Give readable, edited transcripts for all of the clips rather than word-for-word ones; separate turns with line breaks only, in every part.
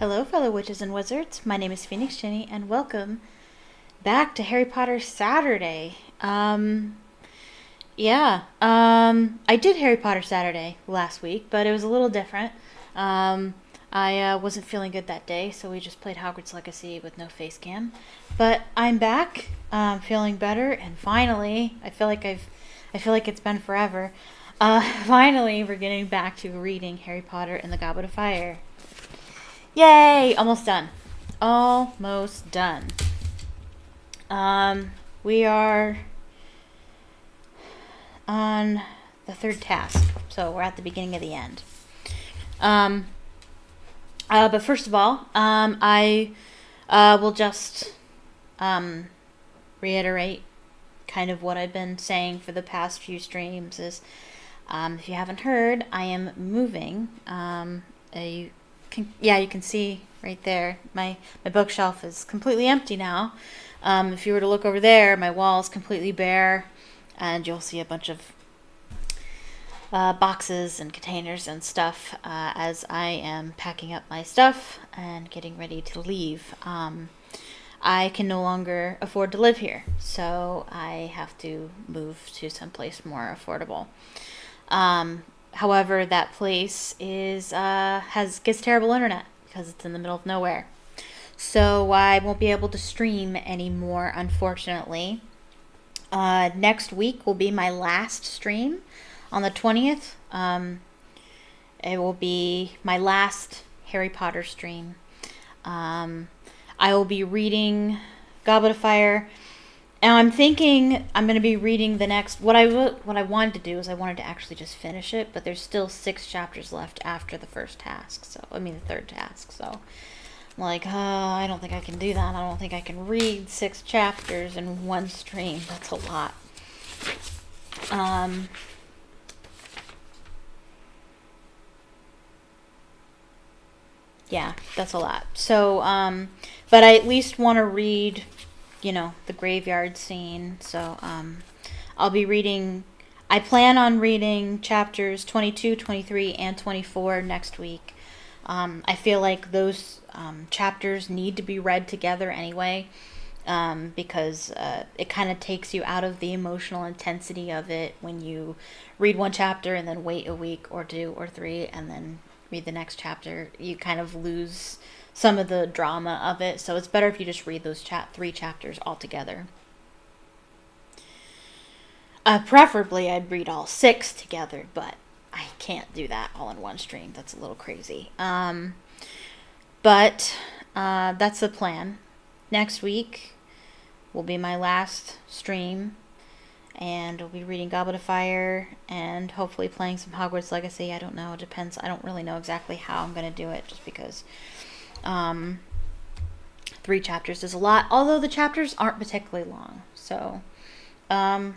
Hello, fellow witches and wizards. My name is Phoenix Jenny, and welcome back to Harry Potter Saturday. I did Harry Potter Saturday last week, but it was a little different. I wasn't feeling good that day, so we just played Hogwarts Legacy with no face cam. But I'm back, feeling better, and finally, I feel like it's been forever. Finally, we're getting back to reading Harry Potter and the Goblet of Fire. Yay! Almost done. Almost done. We are on the third task, so we're at the beginning of the end. But first of all, I will just reiterate kind of what I've been saying for the past few streams is, if you haven't heard, I am moving. You can see right there, my bookshelf is completely empty now. If you were to look over there, my wall is completely bare, and you'll see a bunch of boxes and containers and stuff as I am packing up my stuff and getting ready to leave. I can no longer afford to live here, so I have to move to someplace more affordable. However, that place gets terrible internet because it's in the middle of nowhere. So I won't be able to stream anymore, unfortunately. Next week will be my last stream on the 20th. It will be my last Harry Potter stream. I will be reading Goblet of Fire. And I'm thinking I'm going to be reading the next... What I wanted to do is I wanted to actually just finish it, but there's still 6 chapters left after the third task. So the third task. So I'm like, I don't think I can do that. I don't think I can read 6 chapters in one stream. That's a lot. Yeah, that's a lot. So, but I at least want to read... the graveyard scene. So I'll be reading, I plan on reading chapters 22, 23, and 24 next week. I feel like those chapters need to be read together anyway, because it kind of takes you out of the emotional intensity of it when you read one chapter and then wait a week or 2 or 3 and then read the next chapter. You kind of lose some of the drama of it, so it's better if you just read those 3 chapters all together. Preferably, I'd read all 6 together, but I can't do that all in one stream. That's a little crazy. But that's the plan. Next week will be my last stream, and we'll be reading Goblet of Fire and hopefully playing some Hogwarts Legacy. I don't know. It depends. I don't really know exactly how I'm going to do it, just because 3 chapters is a lot, although the chapters aren't particularly long. So, I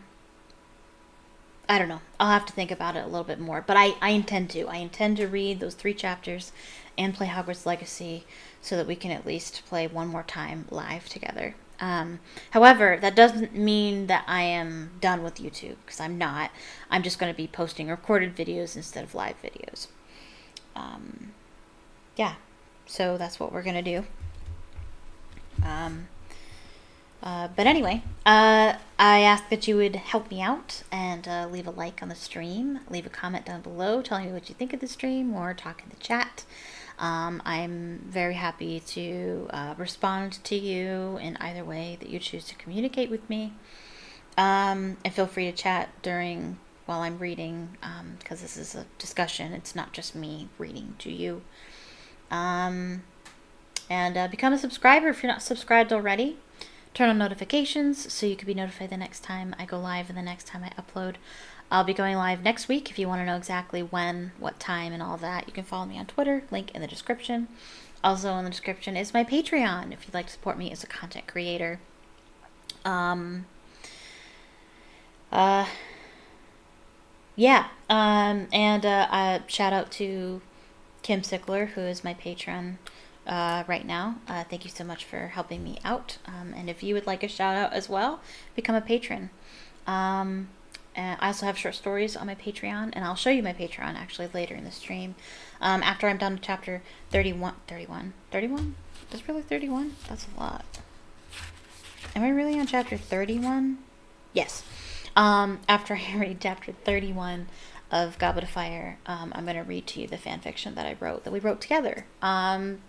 don't know. I'll have to think about it a little bit more, but I intend to. I intend to read those 3 chapters and play Hogwarts Legacy so that we can at least play one more time live together. However, that doesn't mean that I am done with YouTube, because I'm not. I'm just going to be posting recorded videos instead of live videos. Yeah. So that's what we're going to do. But anyway, I ask that you would help me out and leave a like on the stream. Leave a comment down below telling me what you think of the stream, or talk in the chat. I'm very happy to respond to you in either way that you choose to communicate with me. And feel free to chat while I'm reading, because this is a discussion. It's not just me reading to you. And become a subscriber if you're not subscribed already. Turn on notifications so you can be notified the next time I go live and the next time I upload. I'll be going live next week. If you want to know exactly when, what time, and all that, you can follow me on Twitter. Link in the description. Also in the description is my Patreon if you'd like to support me as a content creator. And shout out to Kim Sickler, who is my patron right now. Thank you so much for helping me out. And if you would like a shout out as well, become a patron. I also have short stories on my Patreon, and I'll show you my Patreon actually later in the stream. After I'm done with chapter 31. 31? Is really 31? That's a lot. Am I really on chapter 31? Yes. After I read chapter 31 of Goblet of Fire, I'm going to read to you the fan fiction that we wrote together. And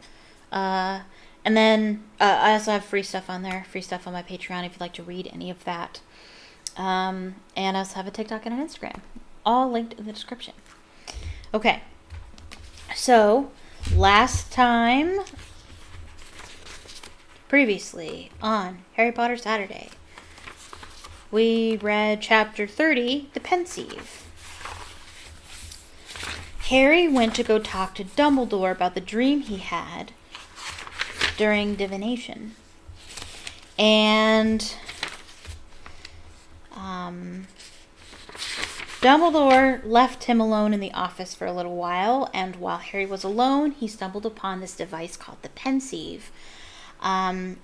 then I also have free stuff on there, free stuff on my Patreon if you'd like to read any of that. And I also have a TikTok and an Instagram, all linked in the description. Okay, so last time, previously on Harry Potter Saturday, we read chapter 30, The Pensieve. Harry went to go talk to Dumbledore about the dream he had during divination. And Dumbledore left him alone in the office for a little while, and while Harry was alone, he stumbled upon this device called the Pensieve,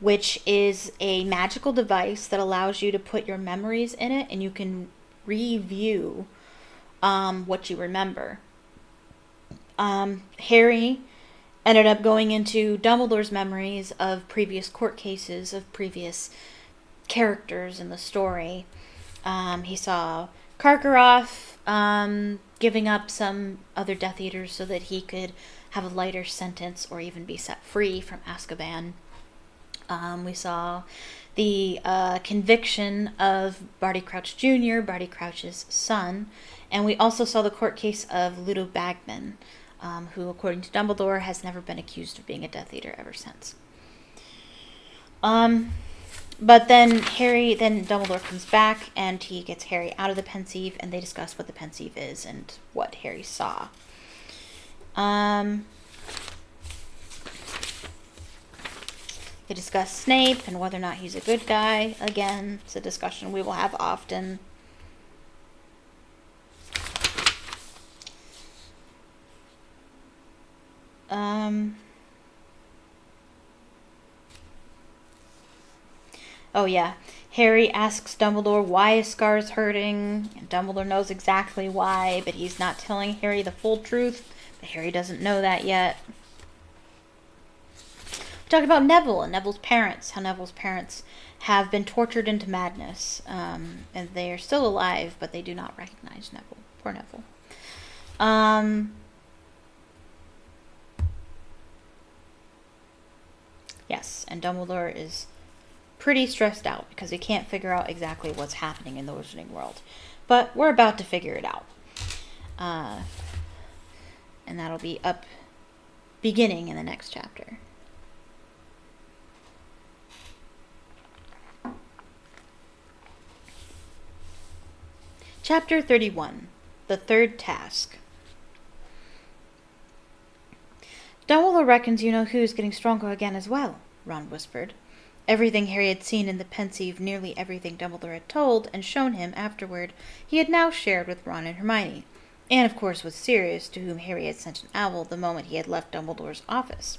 which is a magical device that allows you to put your memories in it, and you can review what you remember. Harry ended up going into Dumbledore's memories of previous court cases, of previous characters in the story. He saw Karkaroff giving up some other Death Eaters so that he could have a lighter sentence or even be set free from Azkaban. We saw the conviction of Barty Crouch Jr., Barty Crouch's son, and we also saw the court case of Ludo Bagman, who, according to Dumbledore, has never been accused of being a Death Eater ever since. But then Dumbledore comes back and he gets Harry out of the Pensieve, and they discuss what the Pensieve is and what Harry saw. They discuss Snape and whether or not he's a good guy. Again, it's a discussion we will have often. Oh yeah, Harry asks Dumbledore why his scar is hurting, and Dumbledore knows exactly why, but he's not telling Harry the full truth, but Harry doesn't know that yet. We talked about Neville and Neville's parents, how Neville's parents have been tortured into madness, and they are still alive, but they do not recognize Neville. Poor Neville. Yes, and Dumbledore is pretty stressed out because he can't figure out exactly what's happening in the Wizarding World. But we're about to figure it out. And that'll be beginning in the next chapter. Chapter 31, The Third Task. Dumbledore reckons you know who's getting stronger again as well, Ron whispered. Everything Harry had seen in the Pensieve, nearly everything Dumbledore had told and shown him afterward, he had now shared with Ron and Hermione, and of course with Sirius, to whom Harry had sent an owl the moment he had left Dumbledore's office.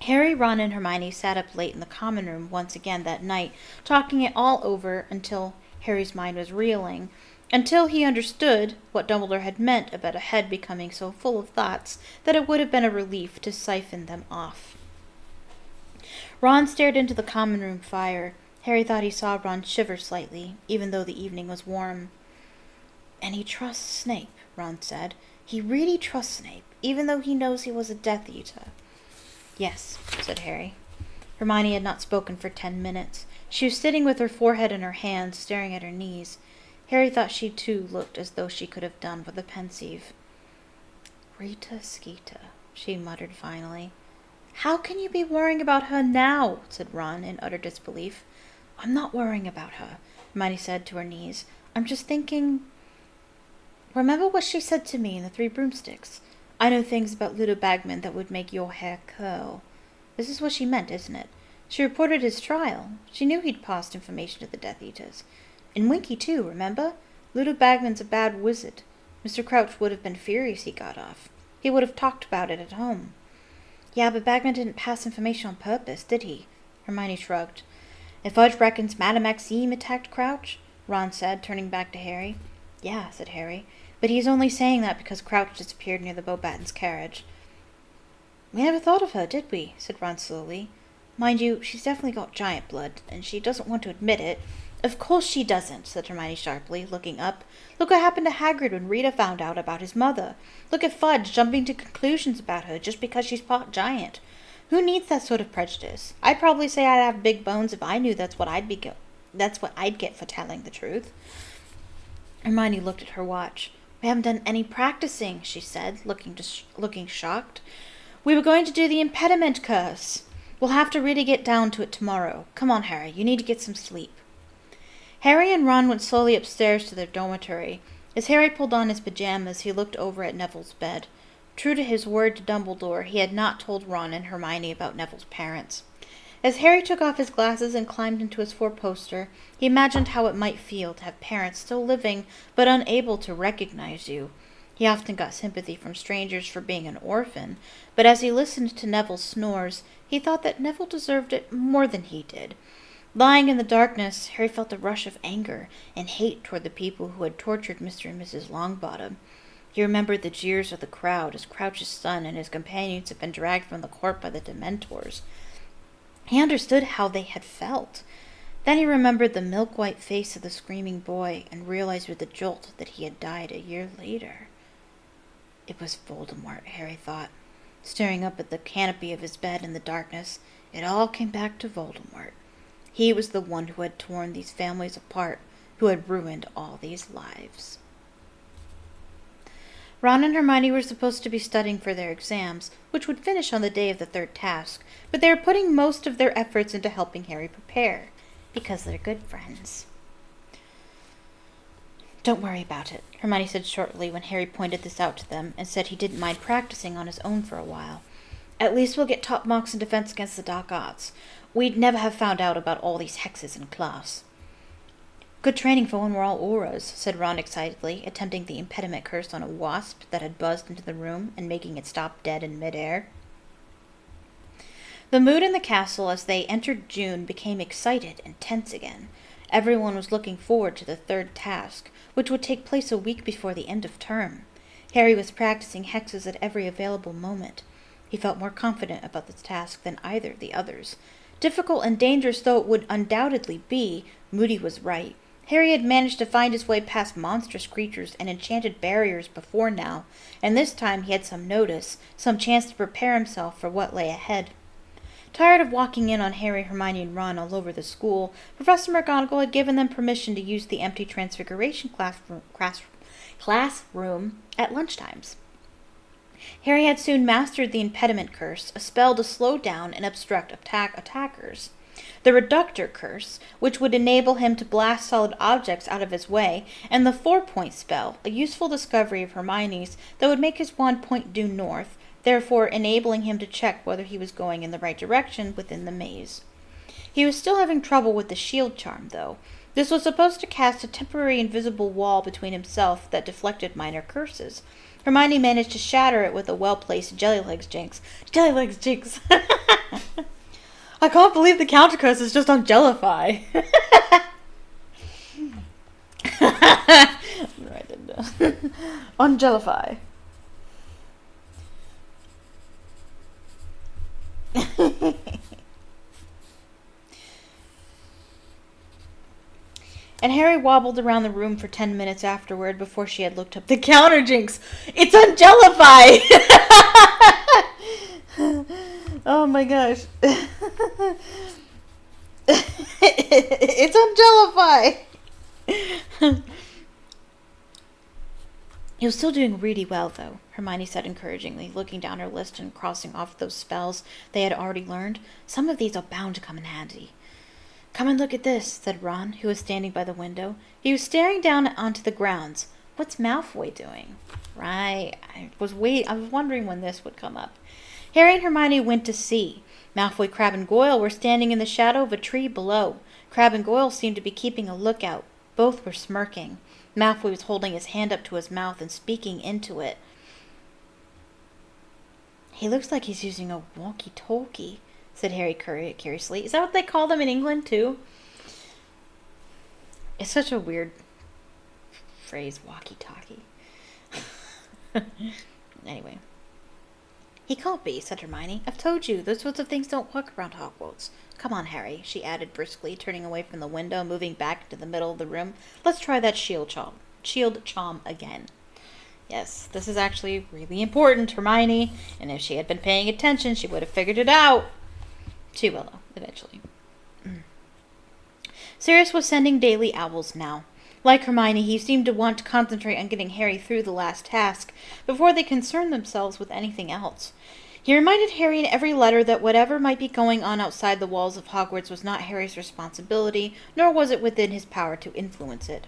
Harry, Ron, and Hermione sat up late in the common room once again that night, talking it all over until Harry's mind was reeling, until he understood what Dumbledore had meant about a head becoming so full of thoughts that it would have been a relief to siphon them off. Ron stared into the common room fire. Harry thought he saw Ron shiver slightly, even though the evening was warm. And he trusts Snape, Ron said. He really trusts Snape, even though he knows he was a Death Eater. Yes, said Harry. Hermione had not spoken for 10 minutes. She was sitting with her forehead in her hands, staring at her knees. Harry thought she too looked as though she could have done with the Pensieve. Rita Skeeter, she muttered finally. How can you be worrying about her now? Said Ron in utter disbelief. I'm not worrying about her, Hermione said to her knees. I'm just thinking... Remember what she said to me in the Three Broomsticks? I know things about Ludo Bagman that would make your hair curl. This is what she meant, isn't it? She reported his trial. She knew he'd passed information to the Death Eaters. And Winky, too, remember? Ludo Bagman's a bad wizard. Mr. Crouch would have been furious he got off. He would have talked about it at home. Yeah, but Bagman didn't pass information on purpose, did he? Hermione shrugged. If Fudge reckons Madame Maxime attacked Crouch, Ron said, turning back to Harry. Yeah, said Harry, but he's only saying that because Crouch disappeared near the Beauxbatons' carriage. We never thought of her, did we? Said Ron slowly. Mind you, she's definitely got giant blood, and she doesn't want to admit it. Of course she doesn't, said Hermione sharply, looking up. Look what happened to Hagrid when Rita found out about his mother. Look at Fudge jumping to conclusions about her just because she's part giant. Who needs that sort of prejudice? I'd probably say I'd have big bones if I knew that's what I'd get for telling the truth. Hermione looked at her watch. We haven't done any practicing, she said, looking shocked. We were going to do the impediment curse. We'll have to really get down to it tomorrow. Come on, Harry, you need to get some sleep. Harry and Ron went slowly upstairs to their dormitory. As Harry pulled on his pajamas, he looked over at Neville's bed. True to his word to Dumbledore, he had not told Ron and Hermione about Neville's parents. As Harry took off his glasses and climbed into his four-poster, he imagined how it might feel to have parents still living but unable to recognize you. He often got sympathy from strangers for being an orphan, but as he listened to Neville's snores, he thought that Neville deserved it more than he did. Lying in the darkness, Harry felt a rush of anger and hate toward the people who had tortured Mr. and Mrs. Longbottom. He remembered the jeers of the crowd as Crouch's son and his companions had been dragged from the court by the Dementors. He understood how they had felt. Then he remembered the milk-white face of the screaming boy and realized with a jolt that he had died a year later. It was Voldemort, Harry thought. Staring up at the canopy of his bed in the darkness, it all came back to Voldemort. He was the one who had torn these families apart, who had ruined all these lives. Ron and Hermione were supposed to be studying for their exams, which would finish on the day of the third task, but they were putting most of their efforts into helping Harry prepare, because they're good friends. Don't worry about it, Hermione said shortly when Harry pointed this out to them and said he didn't mind practicing on his own for a while. At least we'll get top marks in defense against the dark arts. We'd never have found out about all these hexes in class. Good training for when we're all auras, said Ron excitedly, attempting the impediment curse on a wasp that had buzzed into the room and making it stop dead in midair. The mood in the castle as they entered June became excited and tense again. Everyone was looking forward to the third task, which would take place a week before the end of term. Harry was practicing hexes at every available moment. He felt more confident about this task than either of the others. Difficult and dangerous though it would undoubtedly be, Moody was right. Harry had managed to find his way past monstrous creatures and enchanted barriers before now, and this time he had some notice, some chance to prepare himself for what lay ahead. Tired of walking in on Harry, Hermione, and Ron all over the school, Professor McGonagall had given them permission to use the empty Transfiguration classroom at lunchtimes. Harry had soon mastered the impediment curse, a spell to slow down and obstruct attackers. The reductor curse, which would enable him to blast solid objects out of his way, and the 4-point spell, a useful discovery of Hermione's that would make his wand point due north, therefore enabling him to check whether he was going in the right direction within the maze. He was still having trouble with the shield charm, though. This was supposed to cast a temporary invisible wall between himself that deflected minor curses. Hermione managed to shatter it with a well-placed Jellylegs Jinx. Jellylegs Jinx! I can't believe the counter curse is just on Jellify. Write it down. On Jellify. And Harry wobbled around the room for 10 minutes afterward before she had looked up the counter jinx. It's on Jellify! Oh my gosh. It's on Jellify! He was still doing really well, though, Hermione said encouragingly, looking down her list and crossing off those spells they had already learned. Some of these are bound to come in handy. Come and look at this, said Ron, who was standing by the window. He was staring down onto the grounds. What's Malfoy doing? Right, I was wondering when this would come up. Harry and Hermione went to see. Malfoy, Crabbe, and Goyle were standing in the shadow of a tree below. Crabbe and Goyle seemed to be keeping a lookout. Both were smirking. Malfoy was holding his hand up to his mouth and speaking into it. He looks like he's using a walkie-talkie, said Harry curiously. Is that what they call them in England, too? It's such a weird phrase, walkie-talkie. Anyway. He can't be, said Hermione. I've told you, those sorts of things don't work around Hogwarts. Come on, Harry, she added briskly, turning away from the window, moving back into the middle of the room. Let's try that shield charm again. Yes, this is actually really important, Hermione, and if she had been paying attention, she would have figured it out. She will, though, eventually. Sirius was sending daily owls now. Like Hermione, he seemed to want to concentrate on getting Harry through the last task before they concerned themselves with anything else. He reminded Harry in every letter that whatever might be going on outside the walls of Hogwarts was not Harry's responsibility, nor was it within his power to influence it.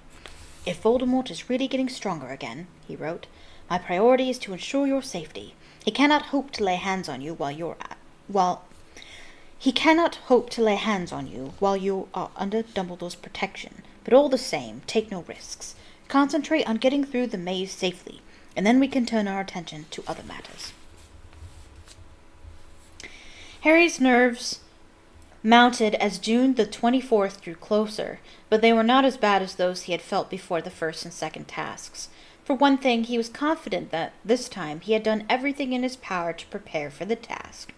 If Voldemort is really getting stronger again, he wrote, my priority is to ensure your safety. He cannot hope to lay hands on you while you are under Dumbledore's protection. But all the same, take no risks. Concentrate on getting through the maze safely, and then we can turn our attention to other matters. Harry's nerves mounted as June the 24th drew closer, but they were not as bad as those he had felt before the first and second tasks. For one thing, he was confident that, this time, he had done everything in his power to prepare for the task.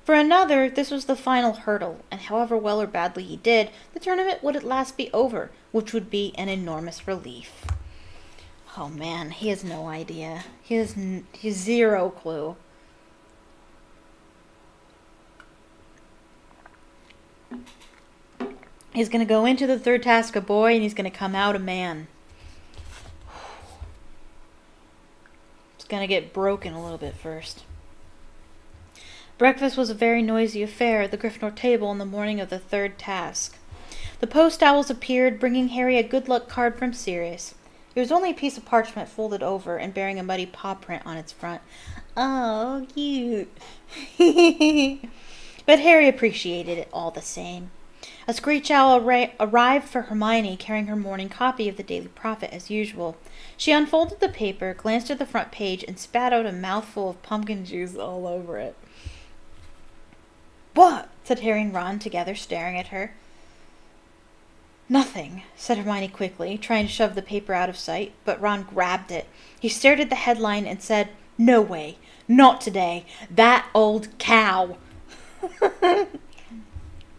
For another, this was the final hurdle, and however well or badly he did, the tournament would at last be over, which would be an enormous relief. Oh man, he has no idea. He has zero clue. He's going to go into the third task a boy, and he's going to come out a man. It's going to get broken a little bit first. Breakfast was a very noisy affair at the Gryffindor table on the morning of the third task. The post owls appeared, bringing Harry a good luck card from Sirius. It was only a piece of parchment folded over and bearing a muddy paw print on its front. Oh, cute. But Harry appreciated it all the same. A screech owl arrived for Hermione, carrying her morning copy of the Daily Prophet as usual. She unfolded the paper, glanced at the front page, and spat out a mouthful of pumpkin juice all over it. What? Said Harry and Ron together, staring at her. Nothing, said Hermione quickly, trying to shove the paper out of sight, but Ron grabbed it. He stared at the headline and said, No way. Not today. That old cow.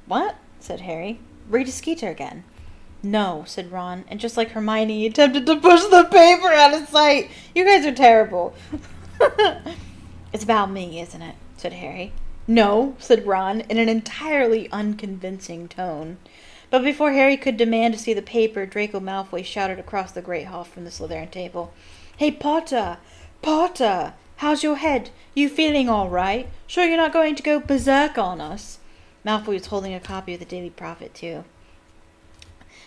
What? Said Harry. Read a Skeeter again. No, said Ron, and just like Hermione, he attempted to push the paper out of sight. You guys are terrible. It's about me, isn't it? Said Harry. No, said Ron, in an entirely unconvincing tone. But before Harry could demand to see the paper, Draco Malfoy shouted across the Great Hall from the Slytherin table. Hey, Potter! Potter! How's your head? You feeling all right? Sure you're not going to go berserk on us? Malfoy was holding a copy of the Daily Prophet, too.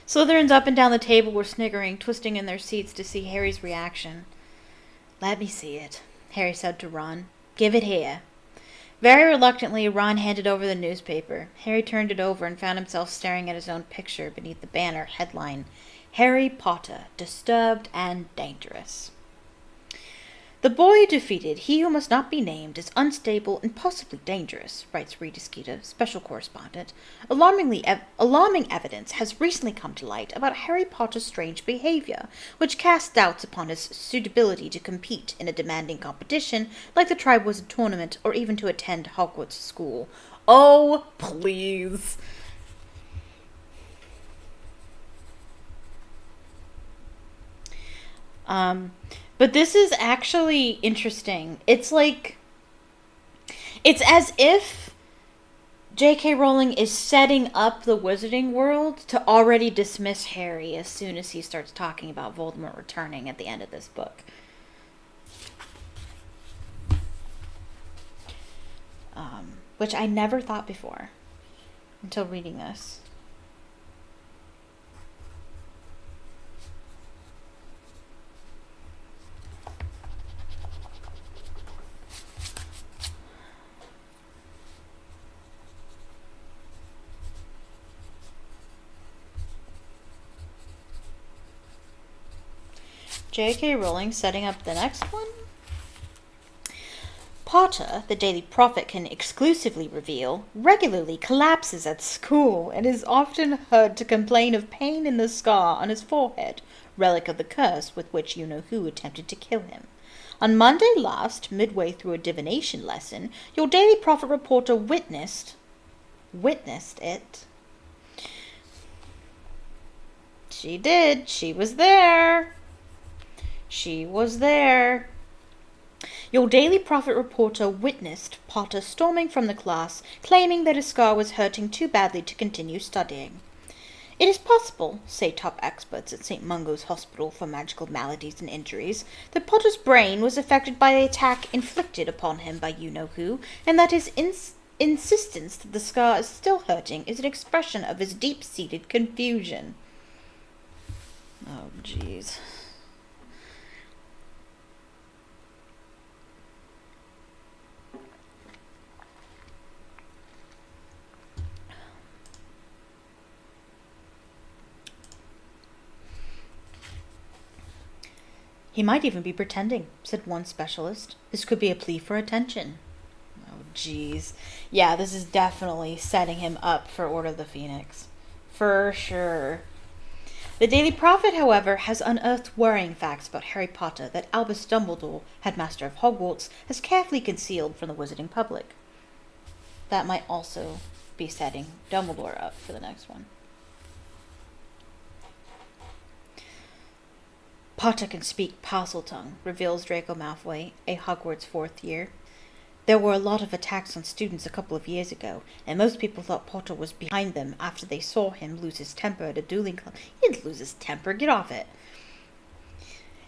Slytherins up and down the table were sniggering, twisting in their seats to see Harry's reaction. Let me see it, Harry said to Ron. Give it here. Very reluctantly, Ron handed over the newspaper. Harry turned it over and found himself staring at his own picture beneath the banner headline, Harry Potter, Disturbed and Dangerous. The boy defeated, he who must not be named, is unstable and possibly dangerous, writes Rita Skeeter, special correspondent. Alarming evidence has recently come to light about Harry Potter's strange behavior, which casts doubts upon his suitability to compete in a demanding competition like the Triwizard Tournament or even to attend Hogwarts School. Oh, please. But this is actually interesting. It's as if J.K. Rowling is setting up the Wizarding World to already dismiss Harry as soon as he starts talking about Voldemort returning at the end of this book. Which I never thought before until reading this. J.K. Rowling setting up the next one? Potter, the Daily Prophet can exclusively reveal, regularly collapses at school and is often heard to complain of pain in the scar on his forehead, relic of the curse with which you-know-who attempted to kill him. On Monday last, midway through a divination lesson, your Daily Prophet reporter witnessed it. She did. She was there. Your Daily Prophet reporter witnessed Potter storming from the class, claiming that his scar was hurting too badly to continue studying. It is possible, say top experts at St. Mungo's Hospital for Magical Maladies and Injuries, that Potter's brain was affected by the attack inflicted upon him by you-know-who, and that his insistence that the scar is still hurting is an expression of his deep-seated confusion. Oh, jeez. He might even be pretending, said one specialist. This could be a plea for attention. Oh, jeez. Yeah, this is definitely setting him up for Order of the Phoenix. For sure. The Daily Prophet, however, has unearthed worrying facts about Harry Potter that Albus Dumbledore, headmaster of Hogwarts, has carefully concealed from the wizarding public. That might also be setting Dumbledore up for the next one. Potter can speak Parseltongue, reveals Draco Malfoy, a Hogwarts fourth year. There were a lot of attacks on students a couple of years ago, and most people thought Potter was behind them after they saw him lose his temper at a dueling club. He didn't lose his temper, get off it.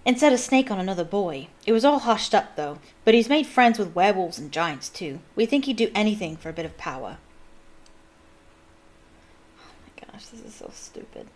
And set a snake on another boy. It was all hushed up, though, but he's made friends with werewolves and giants, too. We think he'd do anything for a bit of power. Oh my gosh, this is so stupid.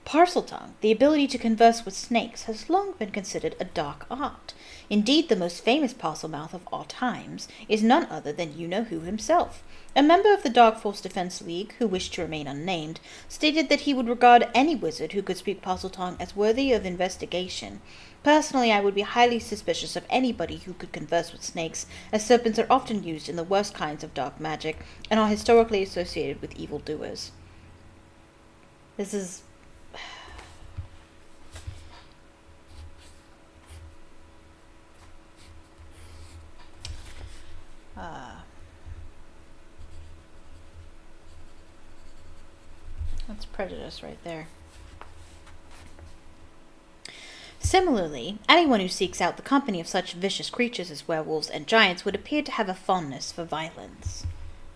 Parseltongue, the ability to converse with snakes, has long been considered a dark art. Indeed, the most famous Parselmouth of all times is none other than you-know-who himself. A member of the Dark Force Defense League, who wished to remain unnamed, stated that he would regard any wizard who could speak Parseltongue as worthy of investigation. Personally, I would be highly suspicious of anybody who could converse with snakes, as serpents are often used in the worst kinds of dark magic and are historically associated with evildoers. This is... that's prejudice right there. Similarly, anyone who seeks out the company of such vicious creatures as werewolves and giants would appear to have a fondness for violence.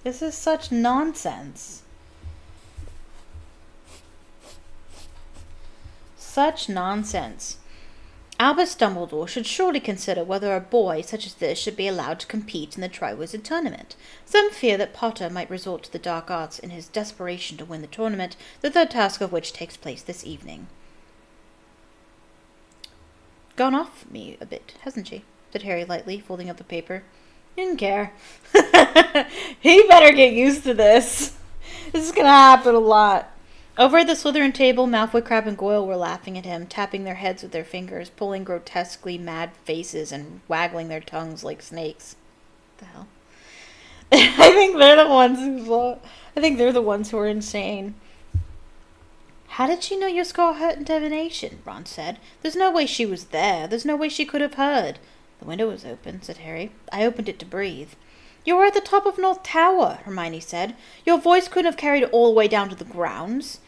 This is such nonsense. Such nonsense. Albus Dumbledore should surely consider whether a boy such as this should be allowed to compete in the Triwizard Tournament. Some fear that Potter might resort to the dark arts in his desperation to win the tournament, the third task of which takes place this evening. Gone off me a bit, hasn't she? Said Harry lightly, folding up the paper. Didn't care. He better get used to this. This is gonna happen a lot. Over at the Slytherin table, Malfoy, Crabbe, and Goyle were laughing at him, tapping their heads with their fingers, pulling grotesquely mad faces, and waggling their tongues like snakes. What the hell? I think they're the ones who are insane. How did she know your scar hurt in divination? Ron said. There's no way she was there. There's no way she could have heard. The window was open, said Harry. I opened it to breathe. You were at the top of North Tower, Hermione said. Your voice couldn't have carried it all the way down to the grounds.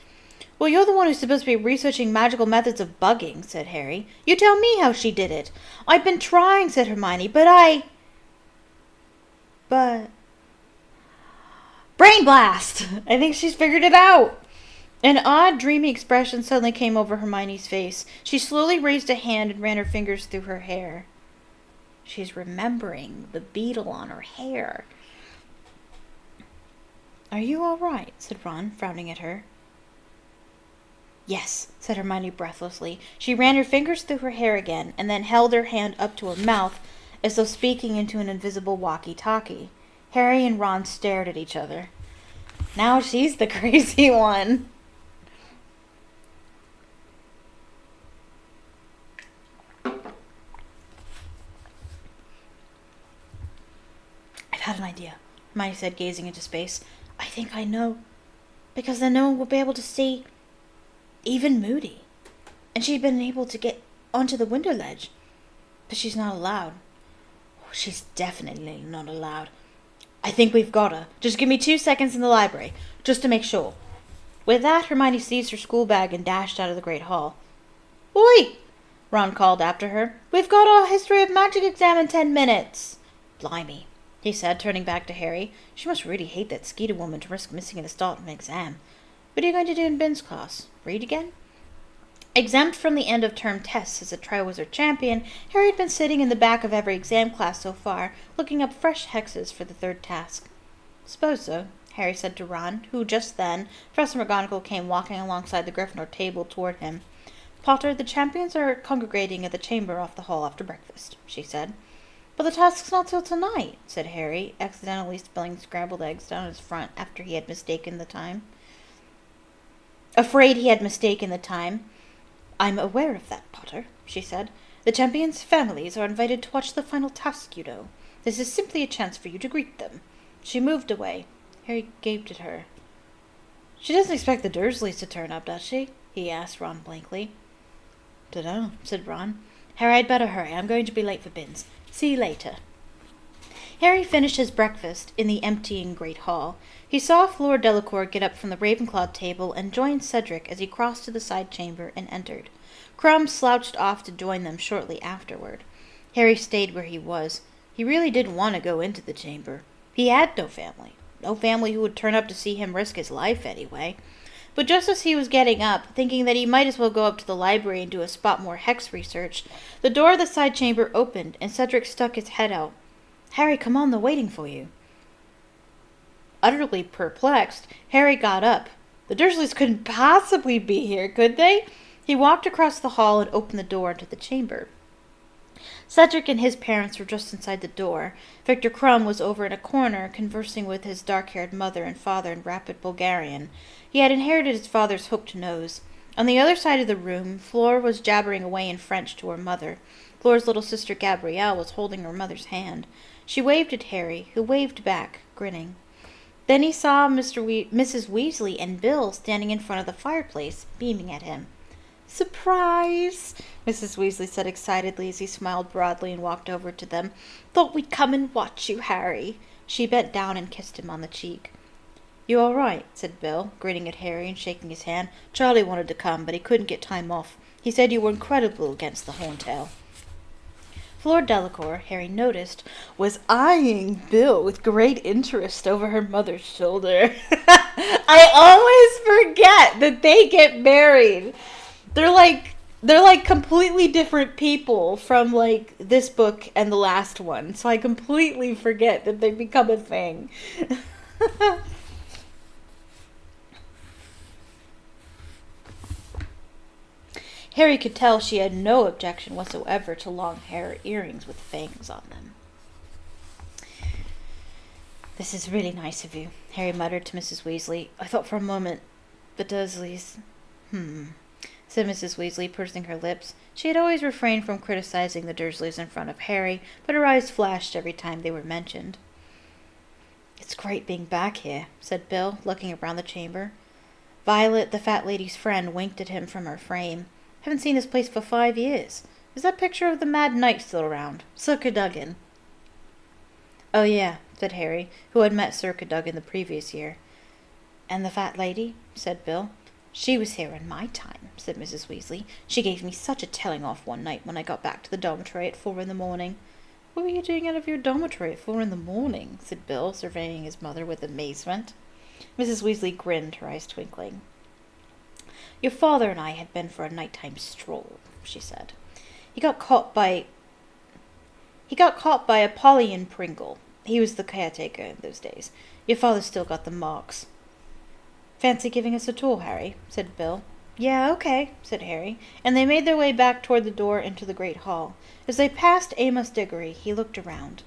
Well, you're the one who's supposed to be researching magical methods of bugging, said Harry. You tell me how she did it. I've been trying, said Hermione, but... Brain blast! I think she's figured it out. An odd, dreamy expression suddenly came over Hermione's face. She slowly raised a hand and ran her fingers through her hair. She's remembering the beetle on her hair. Are you all right? Said Ron, frowning at her. Yes, said Hermione breathlessly. She ran her fingers through her hair again, and then held her hand up to her mouth, as though speaking into an invisible walkie-talkie. Harry and Ron stared at each other. Now she's the crazy one. had an idea, Hermione said, gazing into space. I think I know. Because then no one will be able to see even Moody. And she'd been able to get onto the window ledge. But she's not allowed. Oh, she's definitely not allowed. I think we've got her. Just give me 2 seconds in the library, just to make sure. With that, Hermione seized her school bag and dashed out of the great hall. Oi! Ron called after her. We've got our History of Magic exam in 10 minutes. Blimey, he said, turning back to Harry. She must really hate that Skeeter woman to risk missing at the start of an exam. What are you going to do in Ben's class? Read again? Exempt from the end-of-term tests as a Triwizard champion, Harry had been sitting in the back of every exam class so far, looking up fresh hexes for the third task. Suppose so, Harry said to Ron, who just then, Professor McGonagall came walking alongside the Gryffindor table toward him. Potter, the champions are congregating at the chamber off the hall after breakfast, she said. But the task's not till tonight, said Harry, accidentally spilling scrambled eggs down his front after he had mistaken the time. Afraid he had mistaken the time. I'm aware of that, Potter, she said. The champions' families are invited to watch the final task, you know. This is simply a chance for you to greet them. She moved away. Harry gaped at her. She doesn't expect the Dursleys to turn up, does she? He asked Ron blankly. Dunno, said Ron. Harry, I'd better hurry. I'm going to be late for bins. See you later. Harry finished his breakfast in the emptying great hall. He saw Fleur Delacour get up from the Ravenclaw table and join Cedric as he crossed to the side chamber and entered. Crumb slouched off to join them shortly afterward. Harry stayed where he was. He really didn't want to go into the chamber. He had no family. No family who would turn up to see him risk his life anyway. But just as he was getting up, thinking that he might as well go up to the library and do a spot more hex research, the door of the side chamber opened and Cedric stuck his head out. Harry, come on, they're waiting for you. Utterly perplexed, Harry got up. The Dursleys couldn't possibly be here, could they? He walked across the hall and opened the door into the chamber. Cedric and his parents were just inside the door. Victor Crumb was over in a corner, conversing with his dark-haired mother and father in rapid Bulgarian. He had inherited his father's hooked nose. On the other side of the room, Fleur was jabbering away in French to her mother. Fleur's little sister Gabrielle was holding her mother's hand. She waved at Harry, who waved back, grinning. Then he saw Mrs. Weasley and Bill standing in front of the fireplace, beaming at him. Surprise! Mrs. Weasley said excitedly as he smiled broadly and walked over to them. Thought we'd come and watch you, Harry. She bent down and kissed him on the cheek. You all right? Said Bill, grinning at Harry and shaking his hand. Charlie wanted to come, but he couldn't get time off. He said you were incredible against the Horntail. Fleur Delacour, Harry noticed, was eyeing Bill with great interest over her mother's shoulder. I always forget that they get married. They're like completely different people from like this book and the last one. So I completely forget that they become a thing. Harry could tell she had no objection whatsoever to long hair earrings with fangs on them. This is really nice of you, Harry muttered to Mrs. Weasley. I thought for a moment, the Dursleys... said Mrs. Weasley, pursing her lips. She had always refrained from criticizing the Dursleys in front of Harry, but her eyes flashed every time they were mentioned. It's great being back here, said Bill, looking around the chamber. Violet, the fat lady's friend, winked at him from her frame. Haven't seen this place for 5 years. Is that picture of the Mad Knight still around? Sir Cadogan. Oh, yeah, said Harry, who had met Sir Cadogan the previous year. And the fat lady? Said Bill. She was here in my time, said Mrs. Weasley. She gave me such a telling off one night when I got back to the dormitory at 4 in the morning. What were you doing out of your dormitory at 4 in the morning? Said Bill, surveying his mother with amazement. Mrs. Weasley grinned, her eyes twinkling. Your father and I had been for a nighttime stroll, she said. He got caught by Apollyon Pringle. He was the caretaker in those days. Your father still got the marks. Fancy giving us a tour, Harry, said Bill. Yeah, okay, said Harry, and they made their way back toward the door into the great hall. As they passed Amos Diggory, he looked around.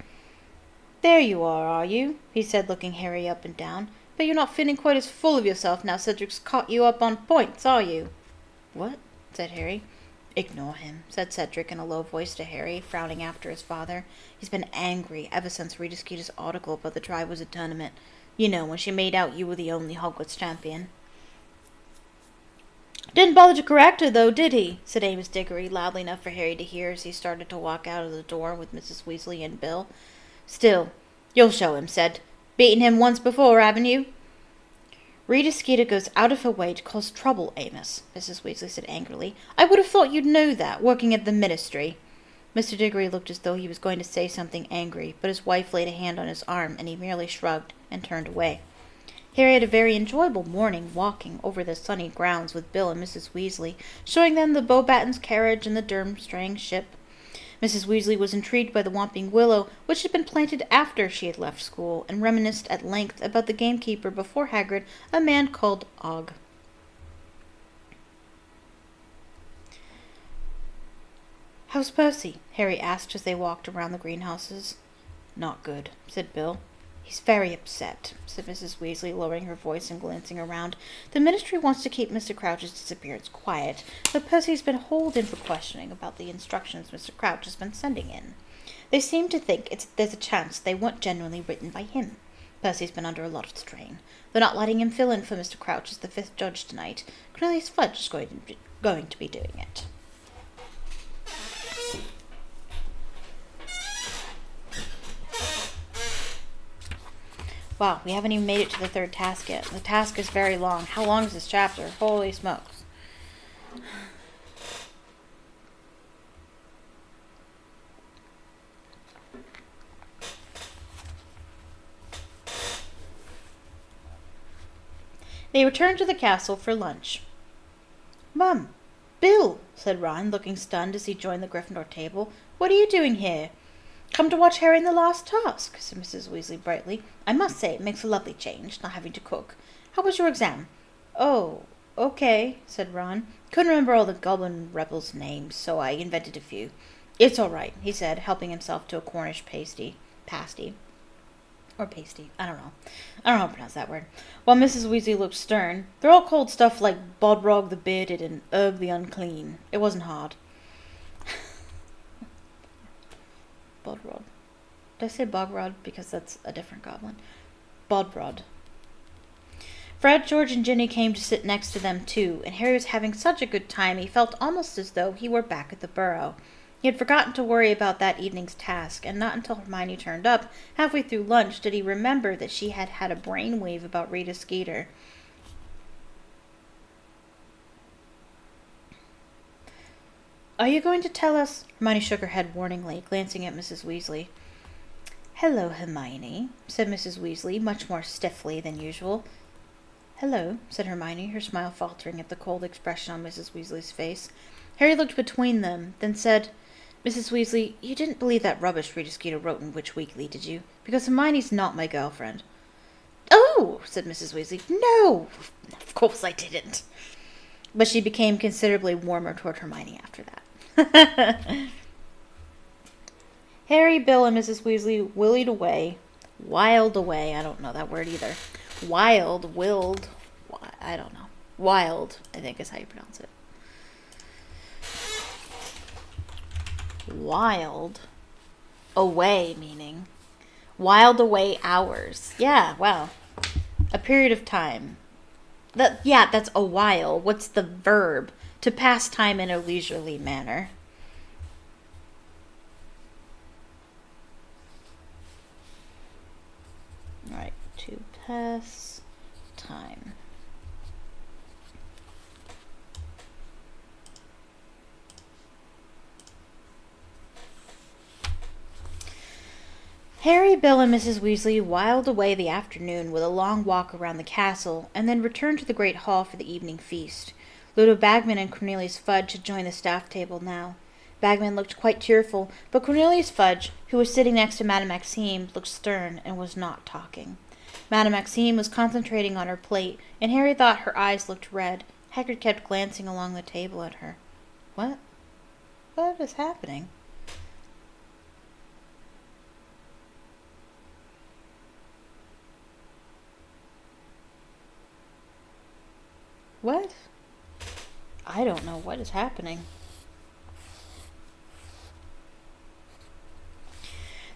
There you are you? He said, looking Harry up and down. But you're not feeling quite as full of yourself now Cedric's caught you up on points, are you? What? Said Harry. Ignore him, said Cedric in a low voice to Harry, frowning after his father. He's been angry ever since Rita Skeeter's article about the Triwizard Tournament. You know, when she made out you were the only Hogwarts champion. Didn't bother to correct her, though, did he? Said Amos Diggory, loudly enough for Harry to hear as he started to walk out of the door with Mrs. Weasley and Bill. Still, you'll show him, said. Beaten him once before, haven't you? Rita Skeeter goes out of her way to cause trouble, Amos, Mrs. Weasley said angrily. I would have thought you'd know that, working at the Ministry. Mr. Diggory looked as though he was going to say something angry, but his wife laid a hand on his arm, and he merely shrugged and turned away. Harry had a very enjoyable morning walking over the sunny grounds with Bill and Mrs. Weasley, showing them the Beauxbatons carriage and the Durmstrang ship. Mrs. Weasley was intrigued by the Whomping Willow, which had been planted after she had left school, and reminisced at length about the gamekeeper before Hagrid, a man called Og. How's Percy? Harry asked as they walked around the greenhouses. Not good, said Bill. He's very upset, said Mrs. Weasley, lowering her voice and glancing around. The Ministry wants to keep Mr. Crouch's disappearance quiet, but Percy's been hauled in for questioning about the instructions Mr. Crouch has been sending in. They seem to think there's a chance they weren't genuinely written by him. Percy's been under a lot of strain. They're not letting him fill in for Mr. Crouch as the fifth judge tonight. Cornelius Fudge is going to be doing it. Wow, we haven't even made it to the third task yet. The task is very long. How long is this chapter? Holy smokes. They returned to the castle for lunch. Mum, Bill, said Ron, looking stunned as he joined the Gryffindor table. What are you doing here? Come to watch Harry in the last task, said Mrs. Weasley brightly. I must say it makes a lovely change, not having to cook. How was your exam? Oh, okay, said Ron. Couldn't remember all the Goblin rebels' names, so I invented a few. It's all right, he said, helping himself to a Cornish pasty. Or pasty. I don't know how to pronounce that word. While Mrs. Weasley looked stern, they're all called stuff like Bodrog the Bearded and Erg the Unclean. It wasn't hard. Bodrod. Did I say Bogrod? Because that's a different goblin. Bodrod. Fred, George, and Ginny came to sit next to them too, and Harry was having such a good time he felt almost as though he were back at the Burrow. He had forgotten to worry about that evening's task, and not until Hermione turned up, halfway through lunch, did he remember that she had had a brainwave about Rita Skeeter. Are you going to tell us? Hermione shook her head warningly, glancing at Mrs. Weasley. Hello, Hermione, said Mrs. Weasley, much more stiffly than usual. Hello, said Hermione, her smile faltering at the cold expression on Mrs. Weasley's face. Harry looked between them, then said, Mrs. Weasley, you didn't believe that rubbish Rita Skeeter wrote in Witch Weekly, did you? Because Hermione's not my girlfriend. Oh, said Mrs. Weasley. No, of course I didn't. But she became considerably warmer toward Hermione after that. Harry, Bill, and Mrs. Weasley wiled away, I don't know that word either. Willed, I don't know. Wild, I think is how you pronounce it. Wild away, meaning wild away hours. Yeah, wow. A period of time. That's a while. What's the verb? To pass time in a leisurely manner. Alright, to pass time. Harry, Bill, and Mrs. Weasley whiled away the afternoon with a long walk around the castle, and then returned to the great hall for the evening feast. Ludo Bagman and Cornelius Fudge had joined the staff table now. Bagman looked quite cheerful, but Cornelius Fudge, who was sitting next to Madame Maxime, looked stern and was not talking. Madame Maxime was concentrating on her plate, and Harry thought her eyes looked red. Hagrid kept glancing along the table at her. What? What is happening? What? I don't know what is happening.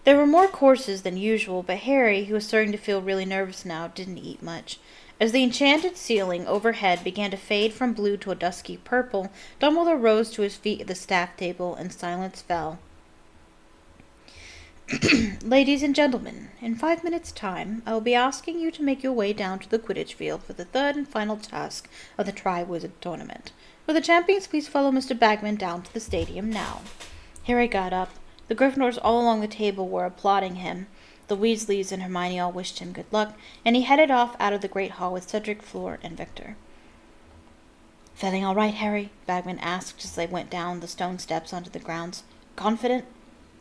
There were more courses than usual, but Harry, who was starting to feel really nervous now, didn't eat much. As the enchanted ceiling overhead began to fade from blue to a dusky purple, Dumbledore rose to his feet at the staff table, and silence fell. Ladies and gentlemen, in 5 minutes' time, I will be asking you to make your way down to the Quidditch field for the third and final task of the Triwizard Tournament. Will the champions please follow Mr. Bagman down to the stadium now? Harry got up. The Gryffindors all along the table were applauding him. The Weasleys and Hermione all wished him good luck, and he headed off out of the great hall with Cedric, Fleur, and Victor. Feeling all right, Harry? Bagman asked as they went down the stone steps onto the grounds. Confident?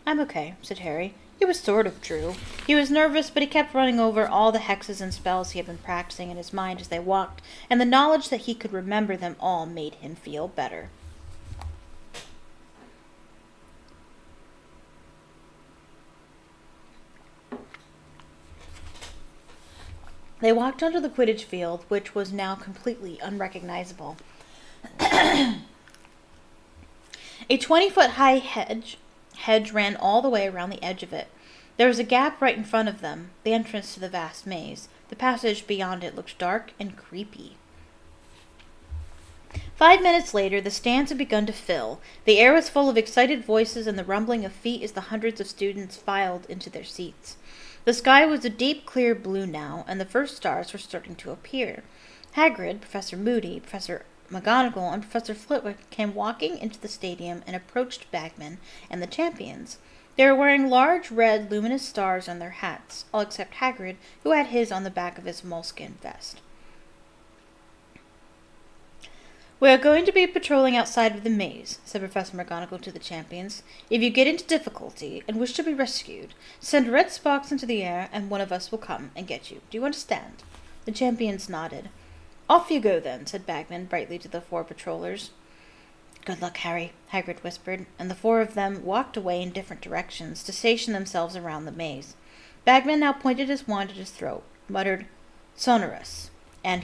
I'm okay, said Harry. It was sort of true. He was nervous, but he kept running over all the hexes and spells he had been practicing in his mind as they walked, and the knowledge that he could remember them all made him feel better. They walked onto the Quidditch field, which was now completely unrecognizable. A 20-foot high hedge ran all the way around the edge of it. There was a gap right in front of them, the entrance to the vast maze. The passage beyond it looked dark and creepy. 5 minutes later, the stands had begun to fill. The air was full of excited voices and the rumbling of feet as the hundreds of students filed into their seats. The sky was a deep, clear blue now, and the first stars were starting to appear. Hagrid, Professor Moody, Professor McGonagall, and Professor Flitwick came walking into the stadium and approached Bagman and the champions. They were wearing large, red, luminous stars on their hats, all except Hagrid, who had his on the back of his moleskin vest. We are going to be patrolling outside of the maze, said Professor McGonagall to the champions. If you get into difficulty and wish to be rescued, send red sparks into the air, and one of us will come and get you. Do you understand? The champions nodded. Off you go, then, said Bagman brightly to the 4 patrollers. Good luck, Harry, Hagrid whispered, and the 4 of them walked away in different directions to station themselves around the maze. Bagman now pointed his wand at his throat, muttered, Sonorous, and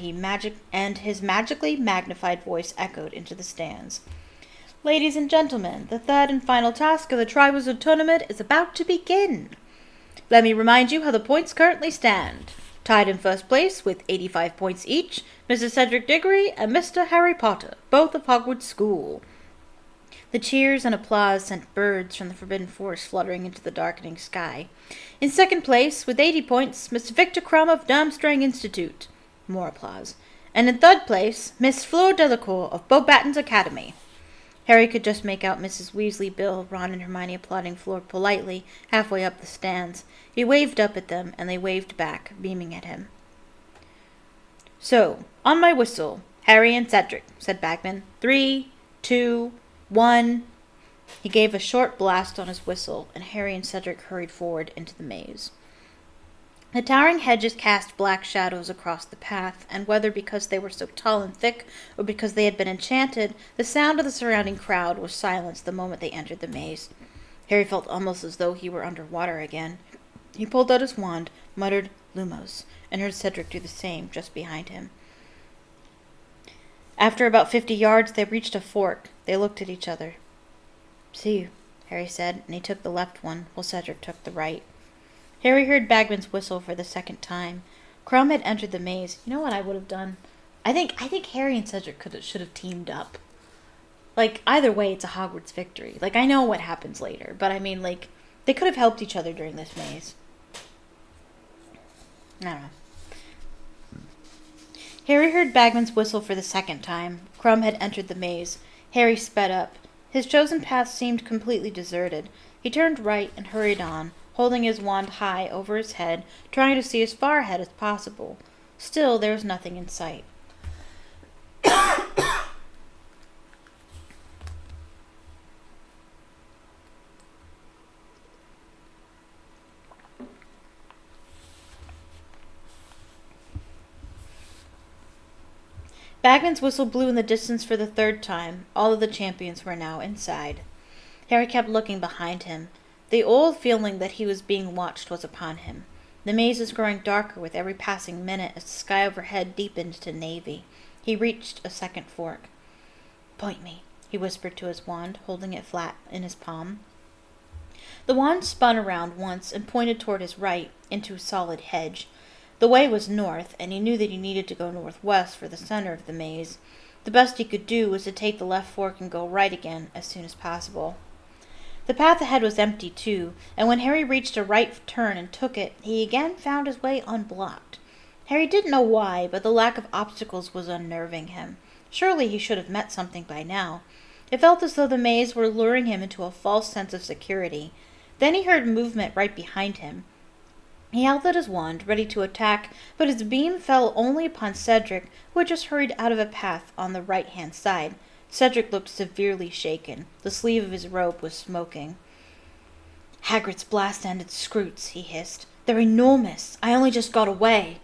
his magically magnified voice echoed into the stands. Ladies and gentlemen, the third and final task of the Triwizard Tournament is about to begin. Let me remind you how the points currently stand. Tied in first place with 85 points each, Mr. Cedric Diggory and Mr. Harry Potter, both of Hogwarts School. The cheers and applause sent birds from the Forbidden Forest fluttering into the darkening sky. In second place, with 80 points, Mr. Victor Crumb of Durmstrang Institute. More applause. And in third place, Miss Fleur Delacour of Beauxbatons Academy. Harry could just make out Mrs. Weasley, Bill, Ron, and Hermione applauding Fleur politely halfway up the stands. He waved up at them, and they waved back, beaming at him. So, on my whistle, Harry and Cedric, said Bagman. 3, 2, 1. He gave a short blast on his whistle, and Harry and Cedric hurried forward into the maze. The towering hedges cast black shadows across the path, and whether because they were so tall and thick, or because they had been enchanted, the sound of the surrounding crowd was silenced the moment they entered the maze. Harry felt almost as though he were under water again. He pulled out his wand, muttered Lumos, and heard Cedric do the same just behind him. After about 50 yards, they reached a fork. They looked at each other. See you, Harry said, and he took the left one, while Cedric took the right. Harry heard Bagman's whistle for the second time. Crumb had entered the maze. You know what I would have done? I think Harry and Cedric should have teamed up. Like, either way, it's a Hogwarts victory. Like, I know what happens later, but I mean, like, they could have helped each other during this maze. I don't know. Harry heard Bagman's whistle for the second time. Crumb had entered the maze. Harry sped up. His chosen path seemed completely deserted. He turned right and hurried on, holding his wand high over his head, trying to see as far ahead as possible. Still, there was nothing in sight. Bagman's whistle blew in the distance for the third time. All of the champions were now inside. Harry kept looking behind him. The old feeling that he was being watched was upon him. The maze was growing darker with every passing minute as the sky overhead deepened to navy. He reached a second fork. Point me, he whispered to his wand, holding it flat in his palm. The wand spun around once and pointed toward his right, into a solid hedge. The way was north, and he knew that he needed to go northwest for the center of the maze. The best he could do was to take the left fork and go right again as soon as possible. The path ahead was empty, too, and when Harry reached a right turn and took it, he again found his way unblocked. Harry didn't know why, but the lack of obstacles was unnerving him. Surely he should have met something by now. It felt as though the maze were luring him into a false sense of security. Then he heard movement right behind him. He held out his wand, ready to attack, but his beam fell only upon Cedric, who had just hurried out of a path on the right-hand side. Cedric looked severely shaken. The sleeve of his robe was smoking. "Hagrid's blast-ended scroots," he hissed. "They're enormous. I only just got away."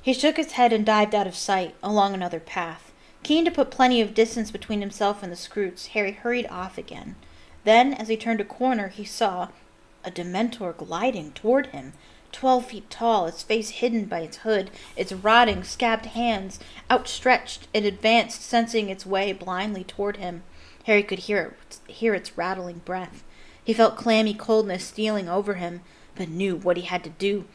He shook his head and dived out of sight, along another path. Keen to put plenty of distance between himself and the scroots, Harry hurried off again. Then, as he turned a corner, he saw a Dementor gliding toward him, 12 feet tall, its face hidden by its hood, its rotting, scabbed hands outstretched. It advanced, sensing its way blindly toward him. Harry could hear its rattling breath. He felt clammy coldness stealing over him, but knew what he had to do.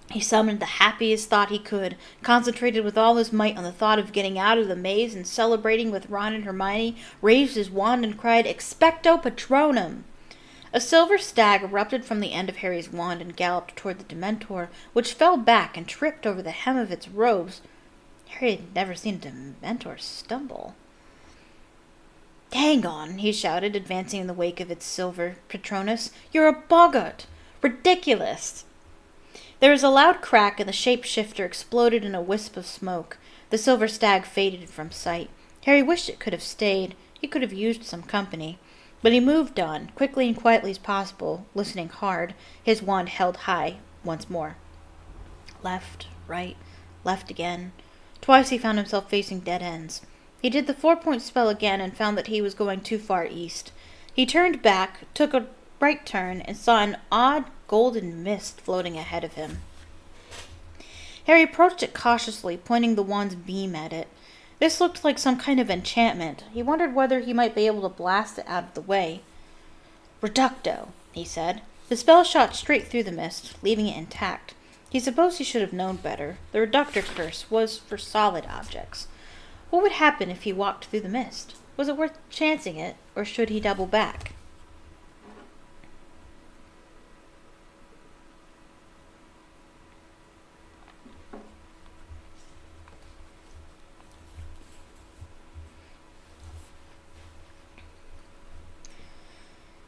He summoned the happiest thought he could, concentrated with all his might on the thought of getting out of the maze and celebrating with Ron and Hermione, raised his wand and cried, "Expecto Patronum!" A silver stag erupted from the end of Harry's wand and galloped toward the Dementor, which fell back and tripped over the hem of its robes. Harry had never seen a Dementor stumble. "Hang on," he shouted, advancing in the wake of its silver Patronus. "You're a boggart! Ridiculous!" There was a loud crack, and the shape-shifter exploded in a wisp of smoke. The silver stag faded from sight. Harry wished it could have stayed. He could have used some company. But he moved on, quickly and quietly as possible, listening hard, his wand held high once more. Left, right, left again. Twice he found himself facing dead ends. He did the 4-point spell again and found that he was going too far east. He turned back, took a right turn, and saw an odd golden mist floating ahead of him. Harry approached it cautiously, pointing the wand's beam at it. This looked like some kind of enchantment. He wondered whether he might be able to blast it out of the way. "Reducto," he said. The spell shot straight through the mist, leaving it intact. He supposed he should have known better. The Reductor curse was for solid objects. What would happen if he walked through the mist? Was it worth chancing it, or should he double back?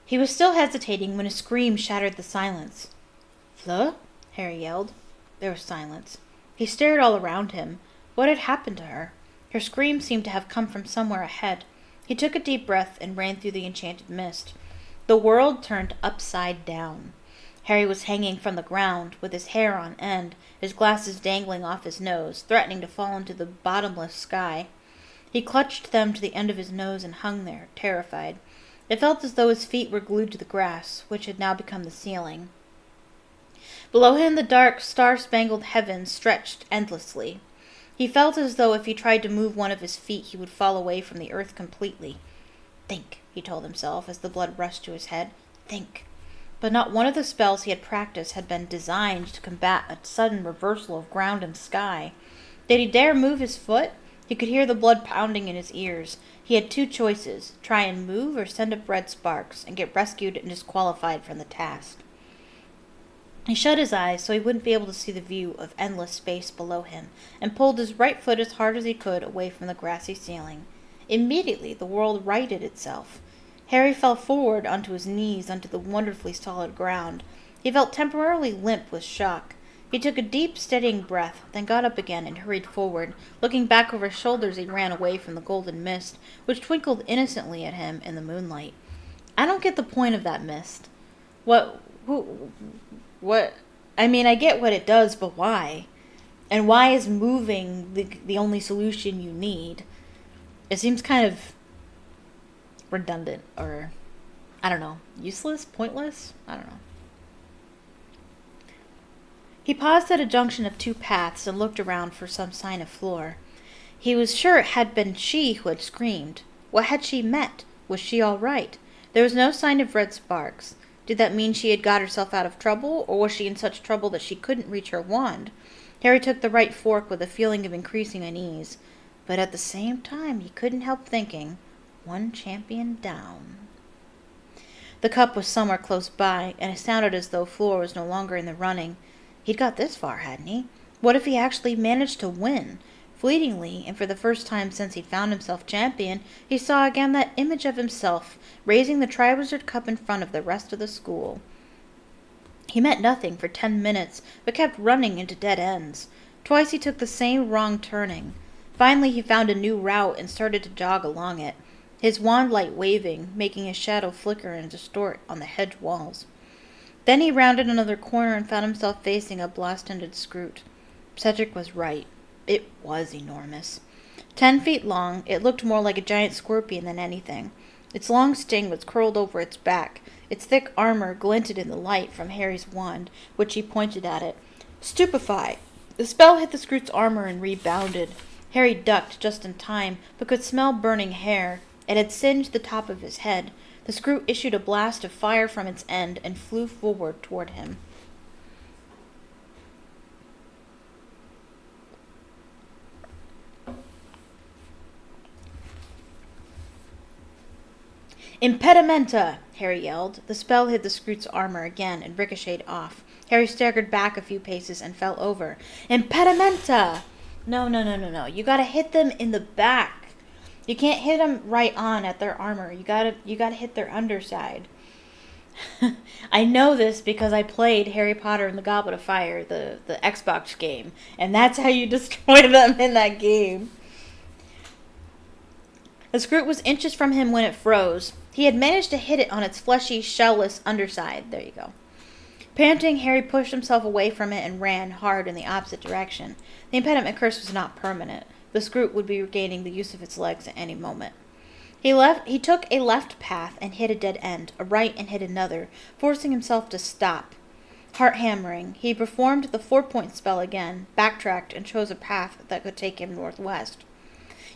He was still hesitating when a scream shattered the silence. "Fleur?" Harry yelled. There was silence. He stared all around him. What had happened to her? Her scream seemed to have come from somewhere ahead. He took a deep breath and ran through the enchanted mist. The world turned upside down. Harry was hanging from the ground, with his hair on end, his glasses dangling off his nose, threatening to fall into the bottomless sky. He clutched them to the end of his nose and hung there, terrified. It felt as though his feet were glued to the grass, which had now become the ceiling. Below him the dark, star-spangled heavens stretched endlessly. He felt as though if he tried to move one of his feet he would fall away from the earth completely. "Think," he told himself as the blood rushed to his head. "Think." But not one of the spells he had practiced had been designed to combat a sudden reversal of ground and sky. Did he dare move his foot? He could hear the blood pounding in his ears. He had two choices, try and move or send up red sparks and get rescued and disqualified from the task. He shut his eyes so he wouldn't be able to see the view of endless space below him, and pulled his right foot as hard as he could away from the grassy ceiling. Immediately the world righted itself. Harry fell forward onto his knees onto the wonderfully solid ground. He felt temporarily limp with shock. He took a deep, steadying breath, then got up again and hurried forward. Looking back over his shoulders, he ran away from the golden mist, which twinkled innocently at him in the moonlight. I don't get the point of that mist. What? I mean, I get what it does, but why? And why is moving the only solution you need? It seems kind of redundant, or, I don't know, useless, pointless? I don't know. He paused at a junction of two paths and looked around for some sign of Fleur. He was sure it had been she who had screamed. What had she meant? Was she all right? There was no sign of red sparks. Did that mean she had got herself out of trouble, or was she in such trouble that she couldn't reach her wand? Harry took the right fork with a feeling of increasing unease, but at the same time he couldn't help thinking, one champion down. The cup was somewhere close by, and it sounded as though Fleur was no longer in the running. He'd got this far, hadn't he? What if he actually managed to win? Fleetingly, and for the first time since he'd found himself champion, he saw again that image of himself, raising the Triwizard Cup in front of the rest of the school. He meant nothing for 10 minutes, but kept running into dead ends. Twice he took the same wrong turning. Finally he found a new route and started to jog along it, his wand light waving, making his shadow flicker and distort on the hedge walls. Then he rounded another corner and found himself facing a blast-ended Scroot. Cedric was right. It was enormous. 10 feet long, it looked more like a giant scorpion than anything. Its long sting was curled over its back. Its thick armor glinted in the light from Harry's wand, which he pointed at it. Stupefy! The spell hit the Scroot's armor and rebounded. Harry ducked just in time, but could smell burning hair. It had singed the top of his head. The Scroot issued a blast of fire from its end and flew forward toward him. Impedimenta! Harry yelled. The spell hit the Scroot's armor again and ricocheted off. Harry staggered back a few paces and fell over. Impedimenta! No. You gotta hit them in the back. You can't hit them right on at their armor. You gotta hit their underside. I know this because I played Harry Potter and the Goblet of Fire, the Xbox game, and that's how you destroy them in that game. The Scroot was inches from him when it froze. He had managed to hit it on its fleshy, shellless underside. There you go. Panting, Harry pushed himself away from it and ran hard in the opposite direction. The impediment curse was not permanent. The Scroot would be regaining the use of its legs at any moment. He took a left path and hit a dead end, a right and hit another, forcing himself to stop. Heart hammering, he performed the 4-point spell again, backtracked, and chose a path that could take him northwest.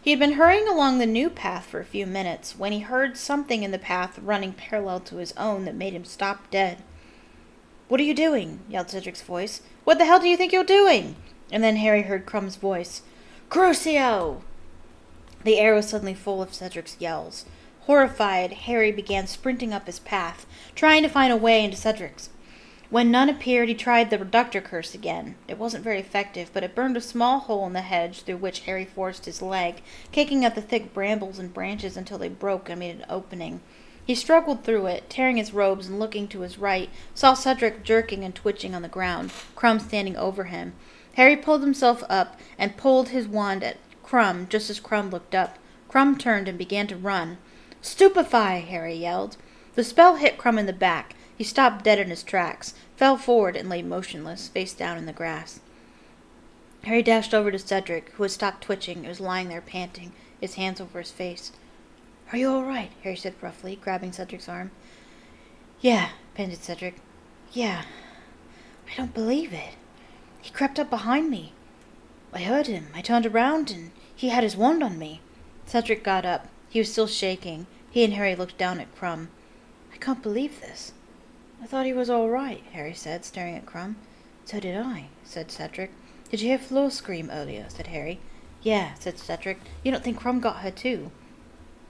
He had been hurrying along the new path for a few minutes when he heard something in the path running parallel to his own that made him stop dead. "What are you doing?" yelled Cedric's voice. "What the hell do you think you're doing?" And then Harry heard Crumb's voice. "Crucio!" The air was suddenly full of Cedric's yells. Horrified, Harry began sprinting up his path, trying to find a way into Cedric's. When none appeared, he tried the reductor curse again. It wasn't very effective, but it burned a small hole in the hedge through which Harry forced his leg, kicking at the thick brambles and branches until they broke and made an opening. He struggled through it, tearing his robes, and looking to his right, saw Cedric jerking and twitching on the ground, Crumb standing over him. Harry pulled himself up and pulled his wand at Crumb just as Crumb looked up. Crumb turned and began to run. "Stupefy!" Harry yelled. The spell hit Crumb in the back. He stopped dead in his tracks, fell forward, and lay motionless, face down in the grass. Harry dashed over to Cedric, who had stopped twitching and was lying there panting, his hands over his face. "Are you all right?" Harry said roughly, grabbing Cedric's arm. "Yeah," panted Cedric. "Yeah. I don't believe it. He crept up behind me. I heard him. I turned around, and he had his wand on me." Cedric got up. He was still shaking. He and Harry looked down at Crumb. "I can't believe this." "I thought he was all right," Harry said, staring at Crumb. "So did I," said Cedric. "Did you hear Fleur scream earlier?" said Harry. "Yeah," said Cedric. "You don't think Crumb got her too?"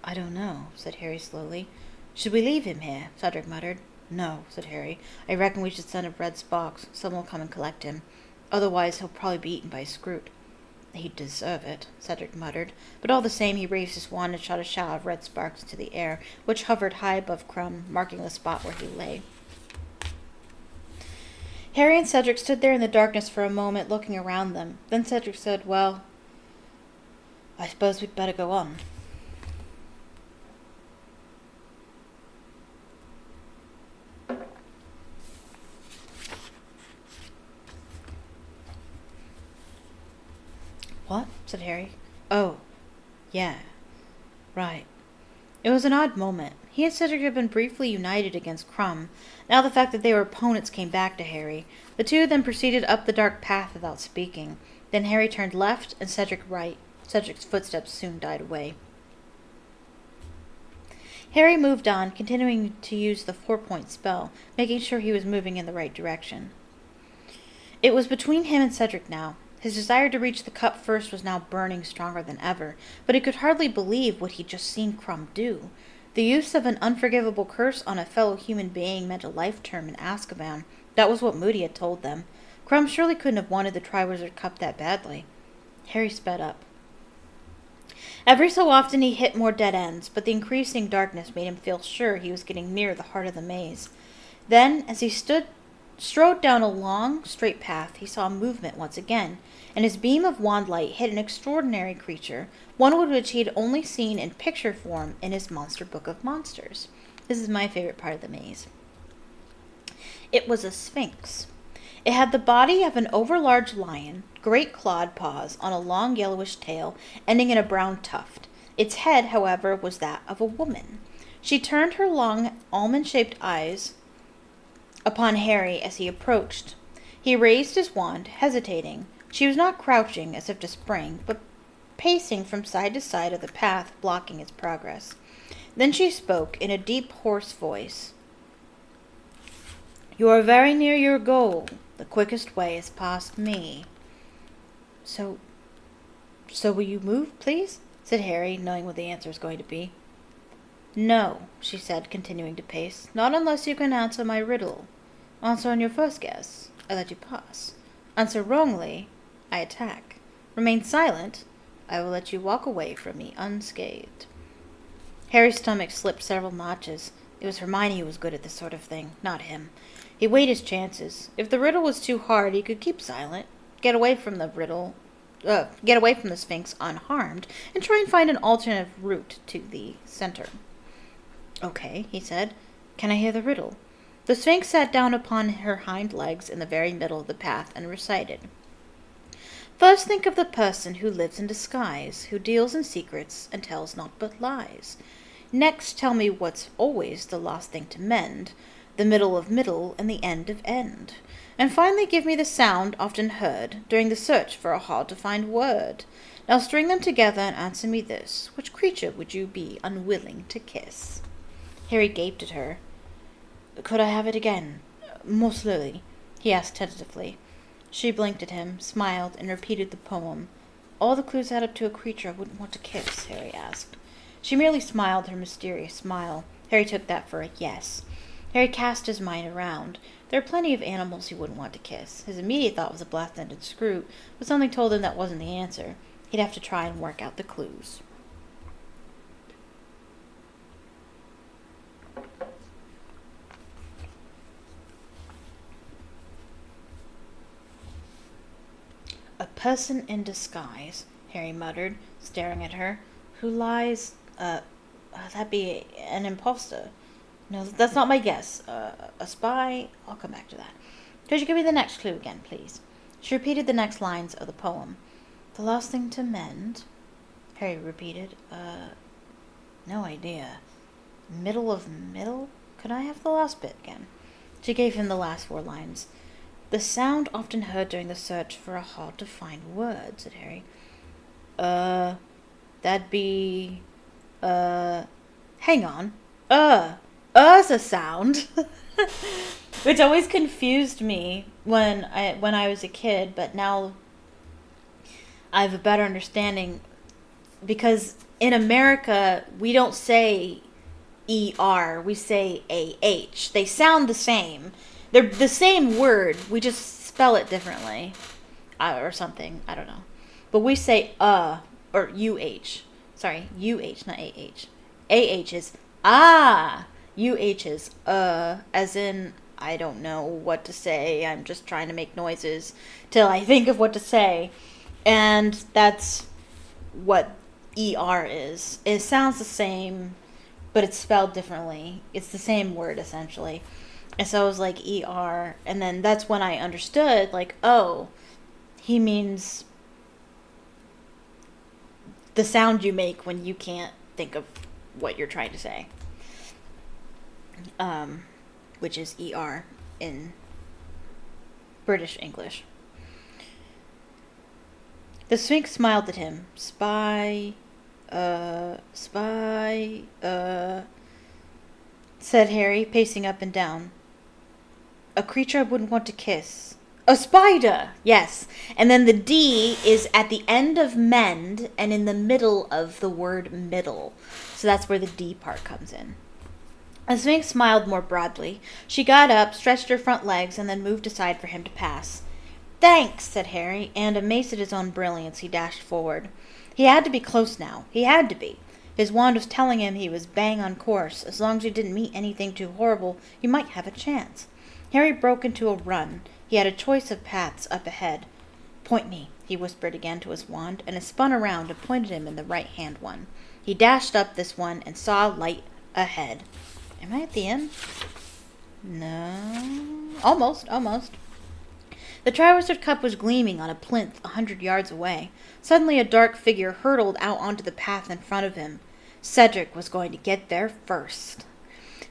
"I don't know," said Harry slowly. "Should we leave him here?" Cedric muttered. "No," said Harry. "I reckon we should send up red sparks. Someone will come and collect him. Otherwise he'll probably be eaten by a Scroot." "He'd deserve it," Cedric muttered, but all the same he raised his wand and shot a shower of red sparks into the air, which hovered high above Crumb, marking the spot where he lay. Harry and Cedric stood there in the darkness for a moment, looking around them. Then Cedric said, "Well, I suppose we'd better go on." "What?" said Harry. "Oh, yeah, right." It was an odd moment. He and Cedric had been briefly united against Crumb. Now the fact that they were opponents came back to Harry. The two of them proceeded up the dark path without speaking. Then Harry turned left and Cedric right. Cedric's footsteps soon died away. Harry moved on, continuing to use the 4-point spell, making sure he was moving in the right direction. It was between him and Cedric now. His desire to reach the cup first was now burning stronger than ever, but he could hardly believe what he'd just seen Crumb do. The use of an unforgivable curse on a fellow human being meant a life term in Azkaban. That was what Moody had told them. Crumb surely couldn't have wanted the Triwizard Cup that badly. Harry sped up. Every so often he hit more dead ends, but the increasing darkness made him feel sure he was getting near the heart of the maze. Then, as he strode down a long, straight path, he saw movement once again, and his beam of wand light hit an extraordinary creature, one which he had only seen in picture form in his Monster Book of Monsters. This is my favorite part of the maze. It was a sphinx. It had the body of an overlarge lion, great clawed paws on a long yellowish tail ending in a brown tuft. Its head, however, was that of a woman. She turned her long, almond-shaped eyes upon Harry as he approached. He raised his wand, hesitating. She was not crouching as if to spring, but pacing from side to side of the path, blocking its progress. Then she spoke in a deep, hoarse voice. "You are very near your goal. The quickest way is past me." So will you move, please?" said Harry, knowing what the answer was going to be. "No," she said, continuing to pace. "Not unless you can answer my riddle. Answer on your first guess, I let you pass. Answer wrongly, I attack. Remain silent, I will let you walk away from me unscathed." Harry's stomach slipped several notches. It was Hermione who was good at this sort of thing, not him. He weighed his chances. If the riddle was too hard, he could keep silent, get away from the Sphinx unharmed, and try and find an alternative route to the center. "Okay," he said. "Can I hear the riddle?" The Sphinx sat down upon her hind legs in the very middle of the path and recited. "First think of the person who lives in disguise, who deals in secrets and tells not but lies. Next tell me what's always the last thing to mend, the middle of middle and the end of end. And finally give me the sound often heard during the search for a hard-to-find word. Now string them together and answer me this. Which creature would you be unwilling to kiss?" Harry gaped at her. "Could I have it again? More slowly?" he asked tentatively. She blinked at him, smiled, and repeated the poem. "All the clues add up to a creature I wouldn't want to kiss," Harry asked. She merely smiled her mysterious smile. Harry took that for a yes. Harry cast his mind around. There are plenty of animals he wouldn't want to kiss. His immediate thought was a black-ended scroot, but something told him that wasn't the answer. He'd have to try and work out the clues. "A person in disguise," Harry muttered, staring at her, "who lies, that'd be an imposter. No, that's not my guess. A spy? I'll come back to that. Could you give me the next clue again, please?" She repeated the next lines of the poem. "The last thing to mend," Harry repeated. No idea. Middle of middle? Could I have the last bit again?" She gave him the last 4 lines. "The sound often heard during the search for a hard-to-find word," said Harry. That'd be, hang on. Is a sound." Which always confused me when I was a kid, but now I have a better understanding, because in America, we don't say ER, we say AH. They sound the same. They're the same word, we just spell it differently. Or something, I don't know. But we say or UH. Sorry, UH, not AH. AH is UH is as in I don't know what to say. I'm just trying to make noises till I think of what to say. And that's what ER is. It sounds the same, but it's spelled differently. It's the same word, essentially. And so I was like, ER. And then that's when I understood, like, oh, he means the sound you make when you can't think of what you're trying to say. Which is ER in British English. The Sphinx smiled at him. Spy. said Harry, pacing up and down. A creature I wouldn't want to kiss. A spider! Yes. And then the D is at the end of mend and in the middle of the word middle. So that's where the D part comes in. The Sphinx smiled more broadly. She got up, stretched her front legs, and then moved aside for him to pass. Thanks, said Harry, and amazed at his own brilliance, he dashed forward. He had to be close now. He had to be. His wand was telling him he was bang on course. As long as he didn't meet anything too horrible, he might have a chance. Harry broke into a run. He had a choice of paths up ahead. Point me, he whispered again to his wand, and it spun around and pointed him in the right-hand one. He dashed up this one and saw light ahead. Am I at the end? No. Almost. The Triwizard Cup was gleaming on a plinth 100 yards away. Suddenly a dark figure hurtled out onto the path in front of him. Cedric was going to get there first.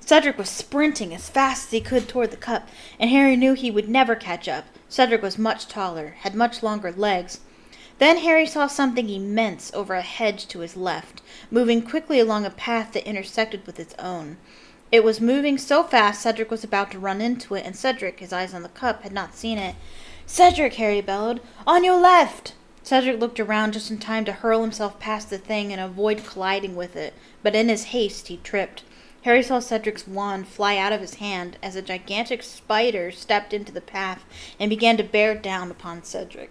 Cedric was sprinting as fast as he could toward the cup, and Harry knew he would never catch up. Cedric was much taller, had much longer legs. Then Harry saw something immense over a hedge to his left, moving quickly along a path that intersected with its own. It was moving so fast Cedric was about to run into it, and Cedric, his eyes on the cup, had not seen it. Cedric, Harry bellowed, on your left! Cedric looked around just in time to hurl himself past the thing and avoid colliding with it, but in his haste he tripped. Harry saw Cedric's wand fly out of his hand as a gigantic spider stepped into the path and began to bear down upon Cedric.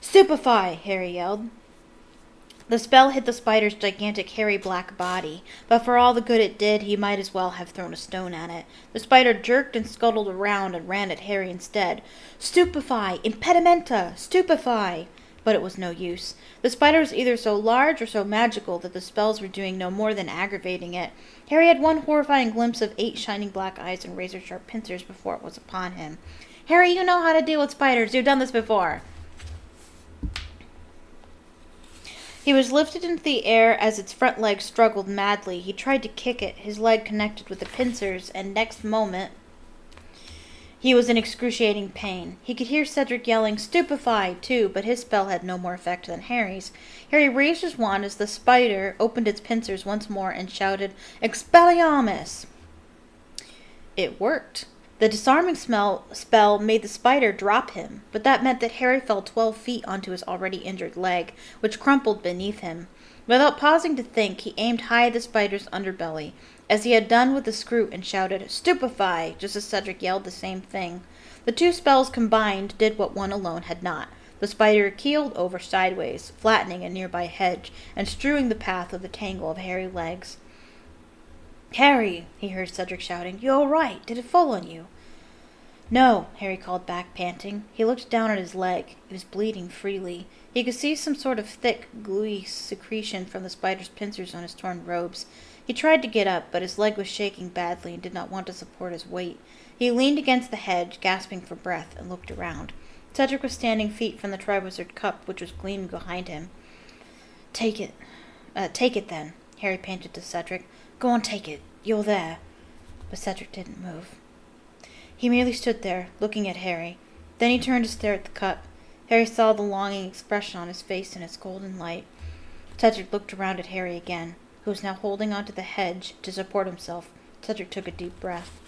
Stupefy! Harry yelled. The spell hit the spider's gigantic hairy black body, but for all the good it did, he might as well have thrown a stone at it. The spider jerked and scuttled around and ran at Harry instead. Stupefy! Impedimenta! Stupefy! But it was no use. The spider was either so large or so magical that the spells were doing no more than aggravating it. Harry had one horrifying glimpse of 8 shining black eyes and razor-sharp pincers before it was upon him. Harry, you know how to deal with spiders. You've done this before. He was lifted into the air as its front leg struggled madly. He tried to kick it. His leg connected with the pincers, and next moment he was in excruciating pain. He could hear Cedric yelling, Stupefied, too, but his spell had no more effect than Harry's. Harry raised his wand as the spider opened its pincers once more and shouted, Expelliarmus! It worked. The disarming spell made the spider drop him, but that meant that Harry fell 12 feet onto his already injured leg, which crumpled beneath him. Without pausing to think, he aimed high at the spider's underbelly, as he had done with the screw, and shouted, Stupefy, just as Cedric yelled the same thing. The 2 spells combined did what one alone had not. The spider keeled over sideways, flattening a nearby hedge, and strewing the path with a tangle of hairy legs. Harry, he heard Cedric shouting, you all right? Did it fall on you? No, Harry called back, panting. He looked down at his leg. It was bleeding freely. He could see some sort of thick, gluey secretion from the spider's pincers on his torn robes. He tried to get up, but his leg was shaking badly and did not want to support his weight. He leaned against the hedge, gasping for breath, and looked around. Cedric was standing feet from the Triwizard Cup, which was gleaming behind him. Take it then, Harry panted to Cedric. Go on, take it. You're there. But Cedric didn't move. He merely stood there, looking at Harry. Then he turned to stare at the cup. Harry saw the longing expression on his face in its golden light. Cedric looked around at Harry again, who was now holding onto the hedge to support himself. Cedric took a deep breath.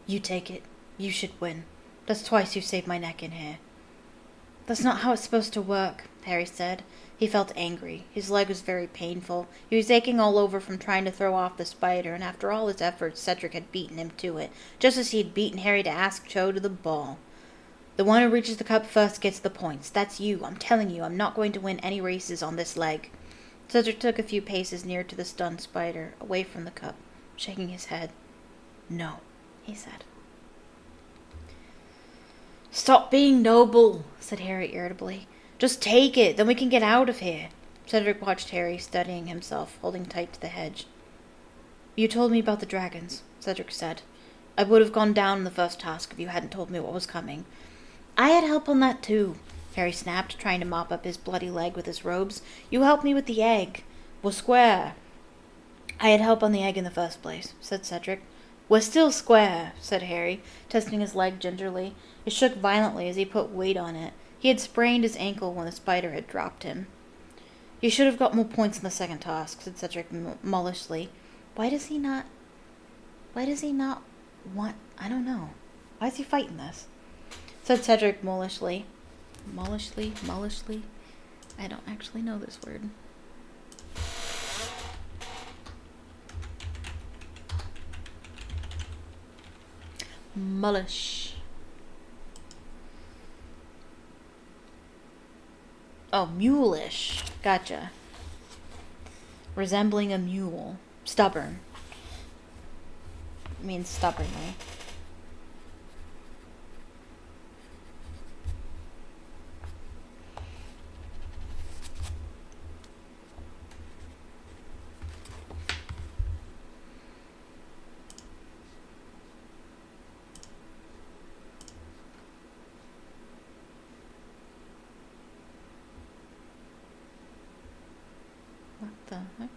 You take it. You should win. That's twice you saved my neck in here. That's not how it's supposed to work, Harry said. He felt angry. His leg was very painful. He was aching all over from trying to throw off the spider, and after all his efforts, Cedric had beaten him to it, just as he had beaten Harry to ask Cho to the ball. The one who reaches the cup first gets the points. That's you. I'm telling you, I'm not going to win any races on this leg. Cedric took a few paces near to the stunned spider, away from the cup, shaking his head. No, he said. Stop being noble, said Harry irritably. Just take it, then we can get out of here. Cedric watched Harry, studying himself, holding tight to the hedge. You told me about the dragons, Cedric said. I would have gone down in the first task if you hadn't told me what was coming. I had help on that too, Harry snapped, trying to mop up his bloody leg with his robes. You helped me with the egg. We're square. I had help on the egg in the first place, said Cedric. We're still square, said Harry, testing his leg gingerly. It shook violently as he put weight on it. He had sprained his ankle when the spider had dropped him. You should have got more points in the second task, said Cedric mullishly. Why does he not want... I don't know. Why is he fighting this? Said Cedric mullishly. Mullishly? I don't actually know this word. Mullish. Oh, mulish. Gotcha. Resembling a mule. Stubborn. Means stubbornly. What the heck?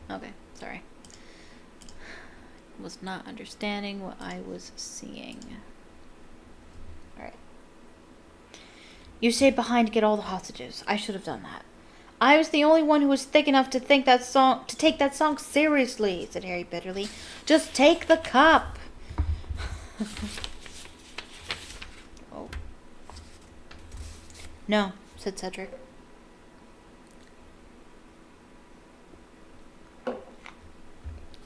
Okay, sorry. Was not understanding what I was seeing. Alright. You stayed behind to get all the hostages. I should have done that. I was the only one who was thick enough to take that song seriously, said Harry bitterly. Just take the cup. Oh. No, said Cedric.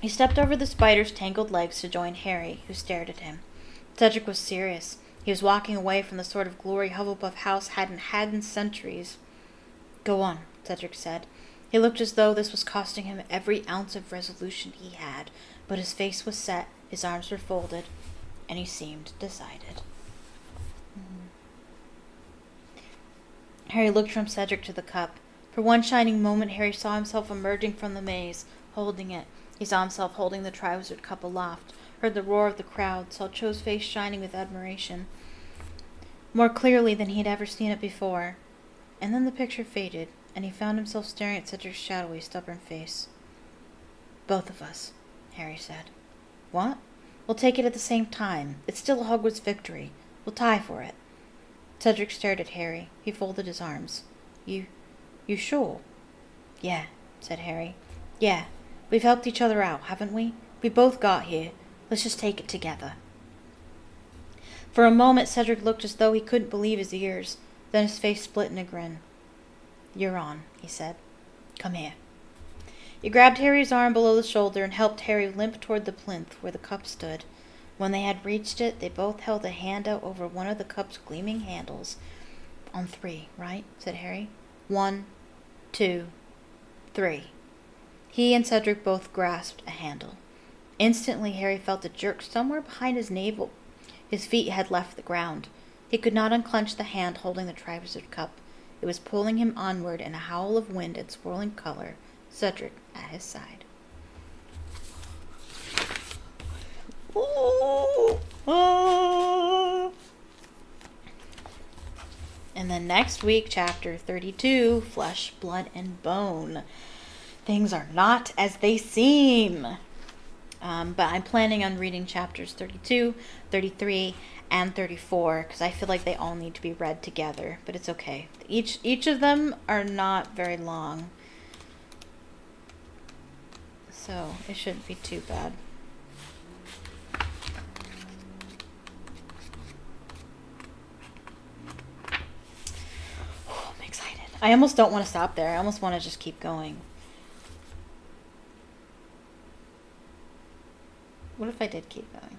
He stepped over the spider's tangled legs to join Harry, who stared at him. Cedric was serious. He was walking away from the sort of glory Hufflepuff House hadn't had in centuries. Go on, Cedric said. He looked as though this was costing him every ounce of resolution he had, but his face was set, his arms were folded, and he seemed decided. Harry looked from Cedric to the cup. For one shining moment, Harry saw himself emerging from the maze, holding it. He saw himself holding the Triwizard Cup aloft, heard the roar of the crowd, saw Cho's face shining with admiration, more clearly than he had ever seen it before. And then the picture faded, and he found himself staring at Cedric's shadowy, stubborn face. Both of us, Harry said. What? We'll take it at the same time. It's still a Hogwarts victory. We'll tie for it. Cedric stared at Harry. He folded his arms. You sure? Yeah, said Harry. Yeah. We've helped each other out, haven't we? We both got here. Let's just take it together. For a moment, Cedric looked as though he couldn't believe his ears. Then his face split in a grin. You're on, he said. Come here. He grabbed Harry's arm below the shoulder and helped Harry limp toward the plinth where the cup stood. When they had reached it, they both held a hand out over one of the cup's gleaming handles. On 3, right? Said Harry. 1, 2, 3. He and Cedric both grasped a handle. Instantly, Harry felt a jerk somewhere behind his navel. His feet had left the ground. He could not unclench the hand holding the Triwizard Cup. It was pulling him onward in a howl of wind and swirling color, Cedric at his side. Ooh, ah. And then next week, chapter 32, Flesh, Blood, and Bone. Things are not as they seem. But I'm planning on reading chapters 32, 33, and 34 because I feel like they all need to be read together. But it's okay. Each of them are not very long. So it shouldn't be too bad. I'm excited. I almost don't want to stop there. I almost want to just keep going. What if I did keep going?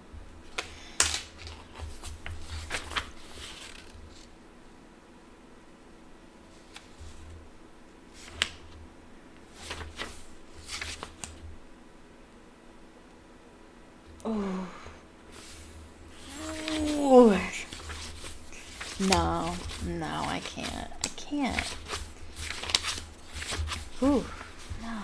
Oh. Ooh. No, I can't. Ooh, no.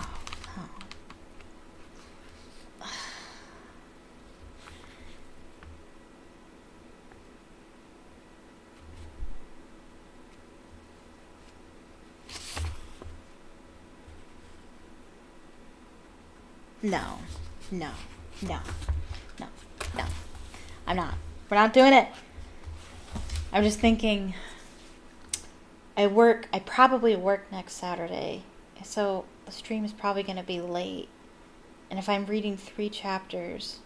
No. I'm not. We're not doing it. I'm just thinking, I probably work next Saturday, so the stream is probably going to be late. And if I'm reading 3 chapters,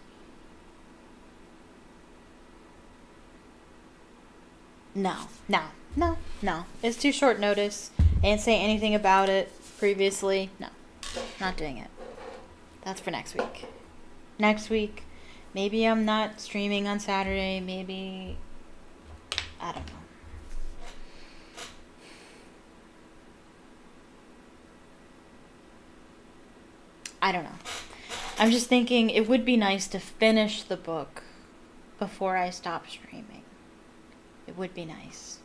no. It's too short notice. I didn't say anything about it previously. No, not doing it. That's for next week. Next week, maybe I'm not streaming on Saturday. Maybe, I don't know. I don't know. I'm just thinking it would be nice to finish the book before I stop streaming. It would be nice.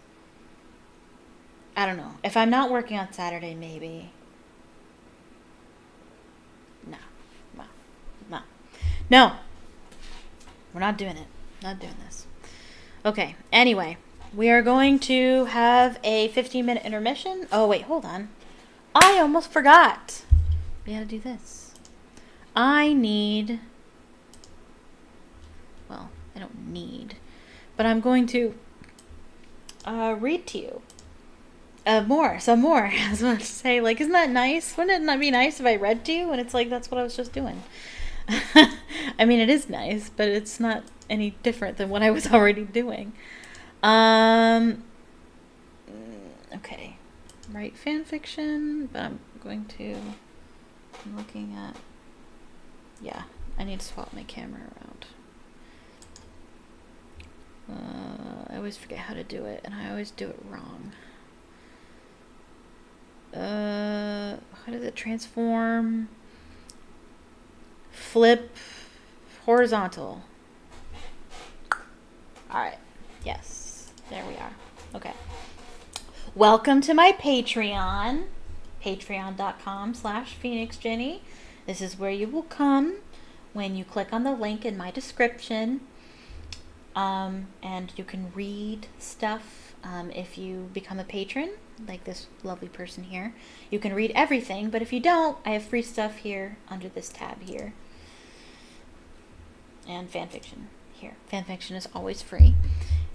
I don't know. If I'm not working on Saturday, maybe. No. We're not doing it. Not doing this. Okay. Anyway, we are going to have a 15-minute intermission. Oh, wait. Hold on. I almost forgot. We gotta do this. I don't need, but I'm going to read to you some more. I was about to say, like, isn't that nice? Wouldn't it not be nice if I read to you? And it's like, that's what I was just doing. I mean, it is nice, but it's not any different than what I was already doing. Okay. Write fan fiction, but I'm looking at, yeah, I need to swap my camera around. I always forget how to do it, and I always do it wrong. How does it transform? Flip horizontal. Alright. Yes. There we are. Okay. Welcome to my Patreon. Patreon.com/PhoenixJenny. This is where you will come when you click on the link in my description. And you can read stuff if you become a patron, like this lovely person here. You can read everything, but if you don't, I have free stuff here under this tab here. And fanfiction here. Fanfiction is always free.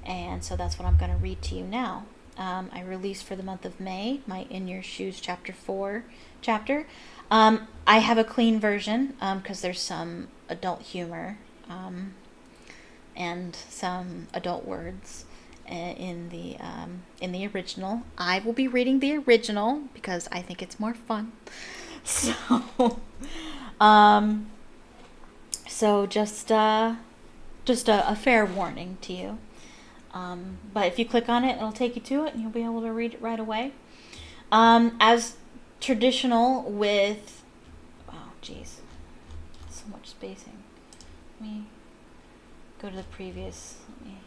And so that's what I'm going to read to you now. I released for the month of May my In Your Shoes Chapter 4 chapter. I have a clean version because there's some adult humor and some adult words in the original. I will be reading the original because I think it's more fun. So just a fair warning to you. But if you click on it, it'll take you to it, and you'll be able to read it right away. As traditional with, oh geez, so much spacing. Let me go to the previous. Let me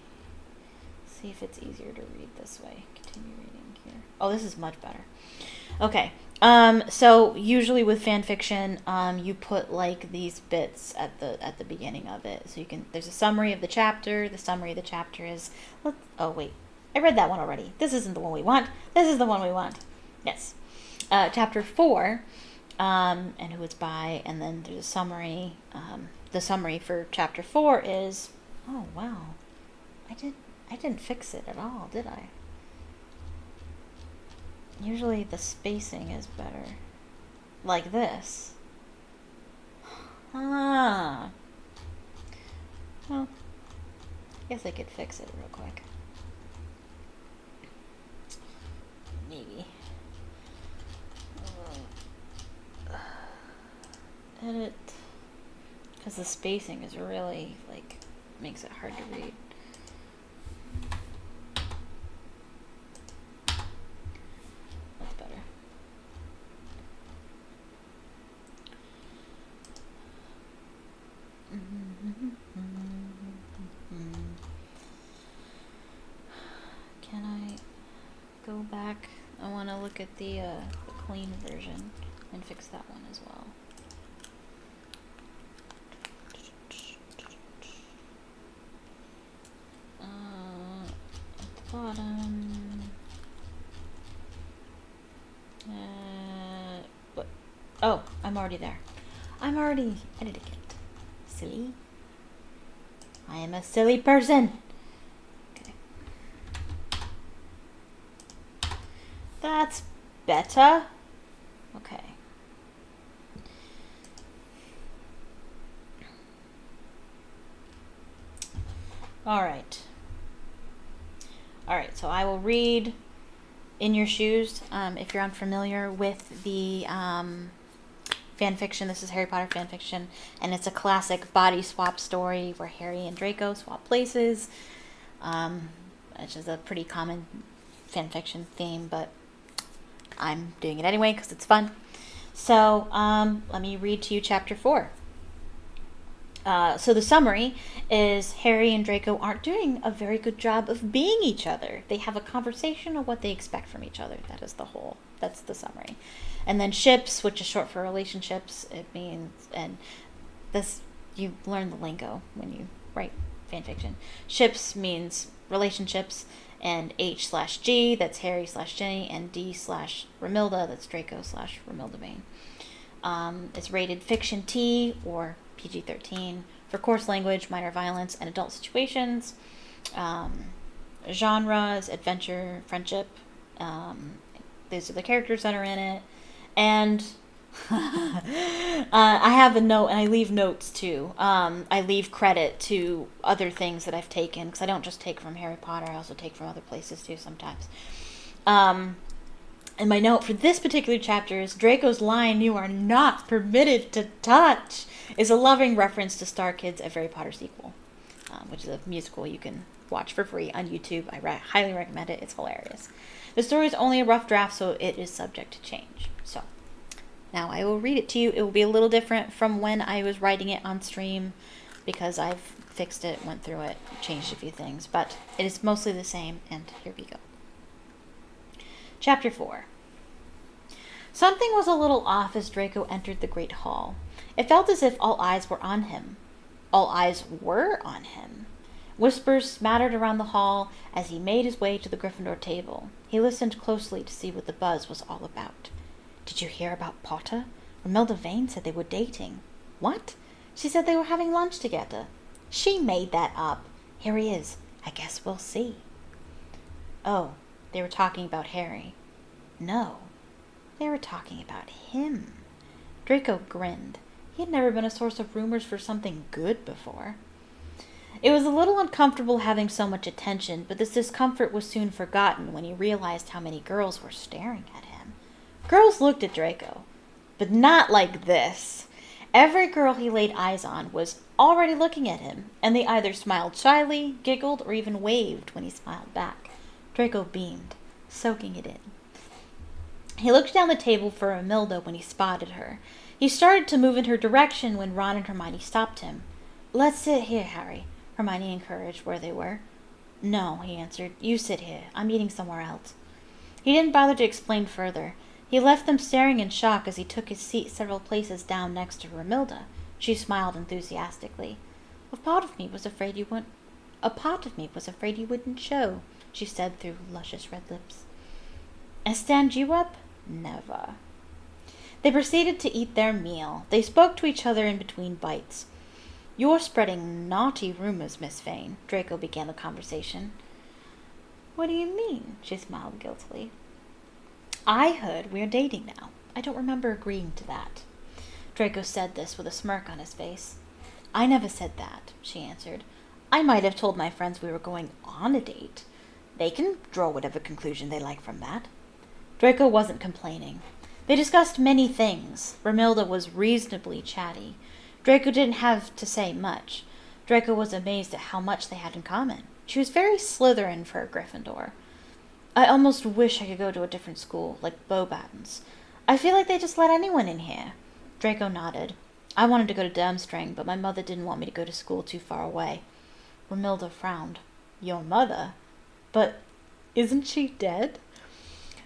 see if it's easier to read this way. Continue reading here. Oh, this is much better. Okay. So usually with fan fiction, you put like these bits at the beginning of it. So there's a summary of the chapter. The summary of the chapter is, oh wait, I read that one already. This isn't the one we want. This is the one we want. Yes. Chapter 4, and who it's by, and then there's a summary. The summary for chapter 4 is, oh wow, I didn't fix it at all, did I? Usually the spacing is better. Like this. Well, I guess I could fix it real quick. Maybe. Edit. Because the spacing is really, like, makes it hard to read. Can I go back? I want to look at the clean version and fix that one as well. At the bottom. What? Oh, I'm already there. I'm already editing it. Silly. I am a silly person. Okay. That's better. Okay. Alright. Alright, so I will read In Your Shoes. If you're unfamiliar with the fan fiction, this is Harry Potter fan fiction, and it's a classic body swap story where Harry and Draco swap places, which is a pretty common fan fiction theme, but I'm doing it anyway because it's fun. So let me read to you chapter 4. So the summary is Harry and Draco aren't doing a very good job of being each other. They have a conversation of what they expect from each other. That's the summary. And then ships, which is short for relationships, it means, and this, you learn the lingo when you write fanfiction. Ships means relationships, and H/G, that's Harry/Jenny, and D/Romilda, that's Draco/Romilda Vane. It's rated fiction T or PG-13 for coarse language, minor violence, and adult situations. Genres, adventure, friendship. These are the characters that are in it. And I have a note, and I leave notes too. I leave credit to other things that I've taken, because I don't just take from Harry Potter, I also take from other places too sometimes. And my note for this particular chapter is Draco's line, "You are not permitted to touch," is a loving reference to Star Kids, a Harry Potter sequel, which is a musical you can watch for free on YouTube. I highly recommend it. It's hilarious. The story is only a rough draft, so it is subject to change. So now I will read it to you. It will be a little different from when I was writing it on stream because I've fixed it, went through it, changed a few things, but it is mostly the same, and here we go. Chapter 4. Something was a little off as Draco entered the great hall. It felt as if all eyes were on him. All eyes were on him. Whispers smattered around the hall as he made his way to the Gryffindor table. He listened closely to see what the buzz was all about. "Did you hear about Potter? Romilda Vane said they were dating." "What?" "She said they were having lunch together." "She made that up." "Here he is. I guess we'll see." Oh, they were talking about Harry. No, they were talking about him. Draco grinned. He had never been a source of rumors for something good before. It was a little uncomfortable having so much attention, but this discomfort was soon forgotten when he realized how many girls were staring at him. Girls looked at Draco, but not like this. Every girl he laid eyes on was already looking at him, and they either smiled shyly, giggled, or even waved when he smiled back. Draco beamed, soaking it in. He looked down the table for Romilda when he spotted her. He started to move in her direction when Ron and Hermione stopped him. "Let's sit here, Harry," Hermione encouraged where they were. "No," he answered. "You sit here. I'm eating somewhere else." He didn't bother to explain further. He left them staring in shock as he took his seat several places down next to Romilda. She smiled enthusiastically. A part of me was afraid you wouldn't show," she said through luscious red lips. "And stand you up? Never." They proceeded to eat their meal. They spoke to each other in between bites. "You're spreading naughty rumors, Miss Vane," Draco began the conversation. "What do you mean?" She smiled guiltily. "I heard we're dating now. I don't remember agreeing to that." Draco said this with a smirk on his face. "I never said that," she answered. "I might have told my friends we were going on a date. They can draw whatever conclusion they like from that." Draco wasn't complaining. They discussed many things. Romilda was reasonably chatty. Draco didn't have to say much. Draco was amazed at how much they had in common. She was very Slytherin for a Gryffindor. "I almost wish I could go to a different school, like Beauxbatons. I feel like they just let anyone in here." Draco nodded. "I wanted to go to Durmstrang, but my mother didn't want me to go to school too far away." Romilda frowned. "Your mother? But isn't she dead?"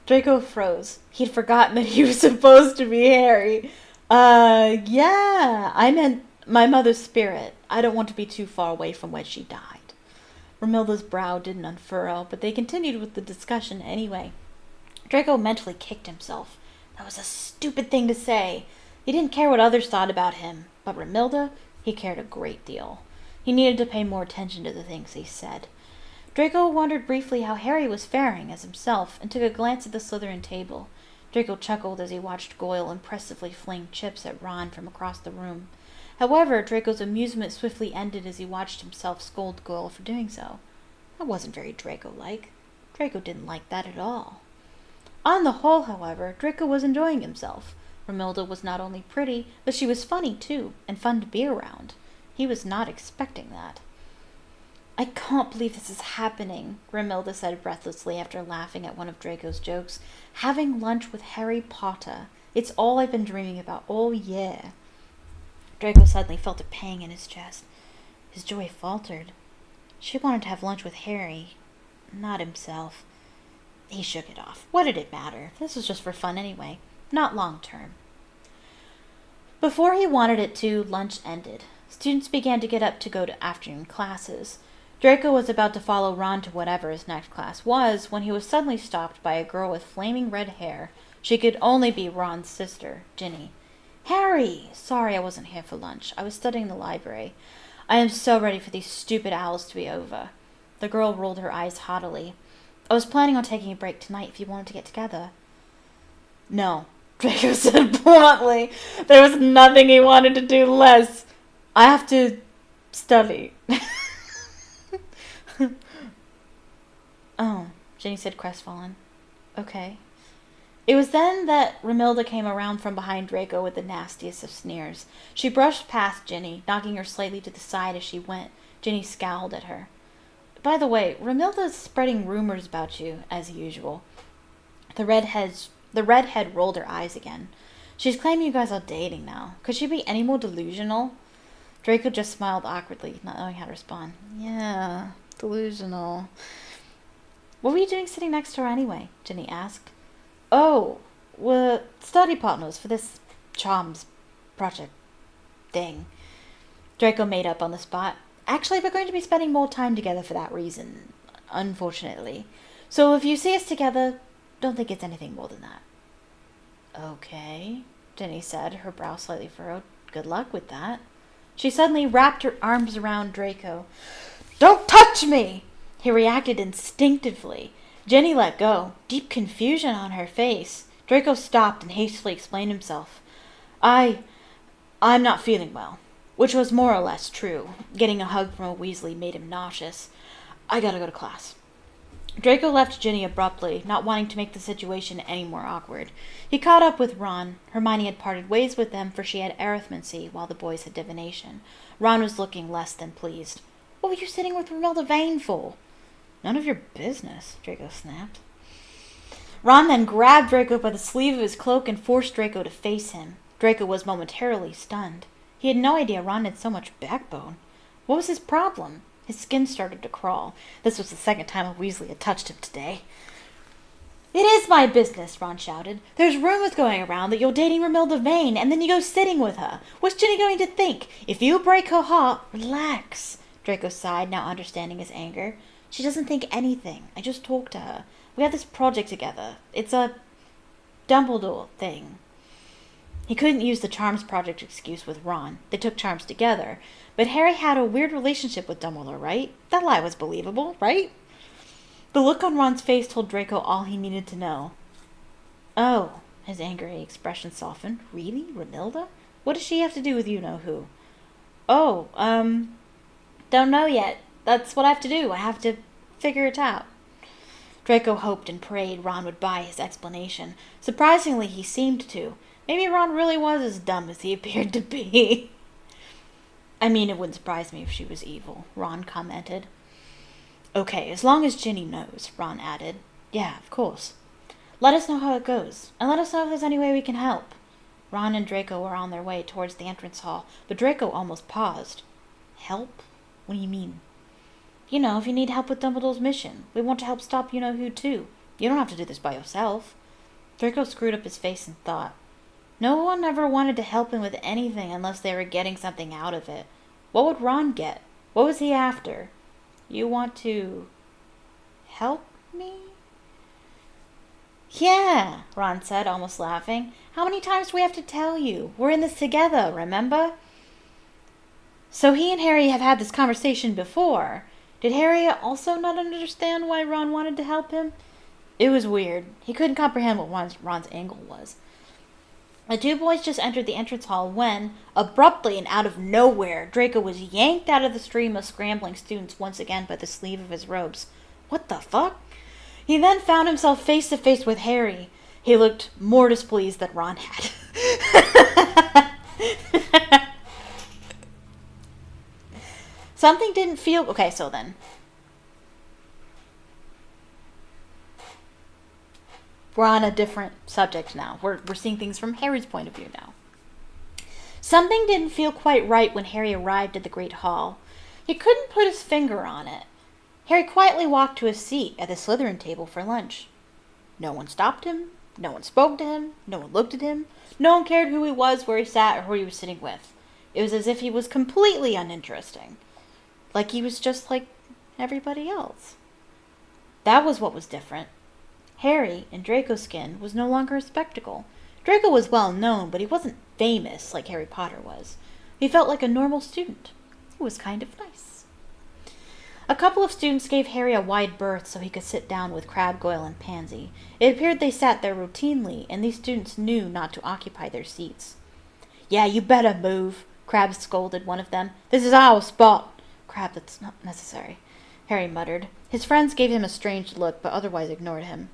Draco froze. He'd forgotten that he was supposed to be Harry. Yeah, I meant my mother's spirit. I don't want to be too far away from where she died." Romilda's brow didn't unfurrow, but they continued with the discussion anyway. Draco mentally kicked himself. That was a stupid thing to say. He didn't care what others thought about him, but Romilda, he cared a great deal. He needed to pay more attention to the things he said. Draco wondered briefly how Harry was faring as himself and took a glance at the Slytherin table. Draco chuckled as he watched Goyle impressively fling chips at Ron from across the room. However, Draco's amusement swiftly ended as he watched himself scold Goyle for doing so. That wasn't very Draco-like. Draco didn't like that at all. On the whole, however, Draco was enjoying himself. Romilda was not only pretty, but she was funny too, and fun to be around. He was not expecting that. I can't believe this is happening, Romilda said breathlessly after laughing at one of Draco's jokes. Having lunch with Harry Potter. It's all I've been dreaming about all year. Draco suddenly felt a pang in his chest. His joy faltered. She wanted to have lunch with Harry, not himself. He shook it off. What did it matter? This was just for fun anyway, not long term. Before he wanted it to, lunch ended. Students began to get up to go to afternoon classes. Draco was about to follow Ron to whatever his next class was when he was suddenly stopped by a girl with flaming red hair. She could only be Ron's sister, Ginny. Harry! Sorry I wasn't here for lunch. I was studying in the library. I am so ready for these stupid owls to be over. The girl rolled her eyes haughtily. I was planning on taking a break tonight if you wanted to get together. No, Draco said bluntly. There was nothing he wanted to do less. I have to study. Oh, Ginny said crestfallen. Okay. It was then that Romilda came around from behind Draco with the nastiest of sneers. She brushed past Ginny, knocking her slightly to the side as she went. Ginny scowled at her. By the way, Romilda's spreading rumors about you, as usual. The redhead rolled her eyes again. She's claiming you guys are dating now. Could she be any more delusional? Draco just smiled awkwardly, not knowing how to respond. Yeah, delusional. What were you doing sitting next to her anyway? Ginny asked. Oh, we're study partners for this charms project thing. Draco made up on the spot. Actually, we're going to be spending more time together for that reason, unfortunately. So if you see us together, don't think it's anything more than that. Okay, Ginny said, her brow slightly furrowed. Good luck with that. She suddenly wrapped her arms around Draco. Don't touch me! He reacted instinctively. Ginny let go, deep confusion on her face. Draco stopped and hastily explained himself. I'm not feeling well. Which was more or less true. Getting a hug from a Weasley made him nauseous. I gotta go to class. Draco left Ginny abruptly, not wanting to make the situation any more awkward. He caught up with Ron. Hermione had parted ways with them, for she had arithmancy, while the boys had divination. Ron was looking less than pleased. What were you sitting with Romilda Vane for? None of your business, Draco snapped. Ron then grabbed Draco by the sleeve of his cloak and forced Draco to face him. Draco was momentarily stunned. He had no idea Ron had so much backbone. What was his problem? His skin started to crawl. This was the second time a Weasley had touched him today. It is my business, Ron shouted. There's rumors going around that you're dating Romilda Vane, and then you go sitting with her. What's Ginny going to think? If you break her heart, relax. Draco sighed, now understanding his anger. She doesn't think anything. I just talked to her. We have this project together. It's a Dumbledore thing. He couldn't use the Charms Project excuse with Ron. They took charms together. But Harry had a weird relationship with Dumbledore, right? That lie was believable, right? The look on Ron's face told Draco all he needed to know. Oh, his angry expression softened. Really? Romilda? What does she have to do with you-know-who? Oh, don't know yet. That's what I have to do. I have to figure it out. Draco hoped and prayed Ron would buy his explanation. Surprisingly, he seemed to. Maybe Ron really was as dumb as he appeared to be. I mean, it wouldn't surprise me if she was evil, Ron commented. Okay, as long as Ginny knows, Ron added. Yeah, of course. Let us know how it goes, and let us know if there's any way we can help. Ron and Draco were on their way towards the entrance hall, but Draco almost paused. Help? What do you mean? You know, if you need help with Dumbledore's mission. We want to help stop you-know-who, too. You don't have to do this by yourself. Draco screwed up his face and thought. No one ever wanted to help him with anything unless they were getting something out of it. What would Ron get? What was he after? You want to help me? Yeah, Ron said, almost laughing. How many times do we have to tell you? We're in this together, remember? So he and Harry have had this conversation before. Did Harry also not understand why Ron wanted to help him? It was weird. He couldn't comprehend what Ron's angle was. The two boys just entered the entrance hall when, abruptly and out of nowhere, Draco was yanked out of the stream of scrambling students once again by the sleeve of his robes. What the fuck? He then found himself face to face with Harry. He looked more displeased than Ron had. Something didn't feel... Okay, so then. We're on a different subject now. We're seeing things from Harry's point of view now. Something didn't feel quite right when Harry arrived at the Great Hall. He couldn't put his finger on it. Harry quietly walked to his seat at the Slytherin table for lunch. No one stopped him. No one spoke to him. No one looked at him. No one cared who he was, where he sat, or who he was sitting with. It was as if he was completely uninteresting. Like he was just like everybody else. That was what was different. Harry, in Draco's skin, was no longer a spectacle. Draco was well known, but he wasn't famous like Harry Potter was. He felt like a normal student. It was kind of nice. A couple of students gave Harry a wide berth so he could sit down with Crabbe, Goyle, and Pansy. It appeared they sat there routinely, and these students knew not to occupy their seats. "Yeah, you better move," Crabbe scolded one of them. "This is our spot." "Crabbe, that's not necessary," Harry muttered. His friends gave him a strange look, but otherwise ignored him.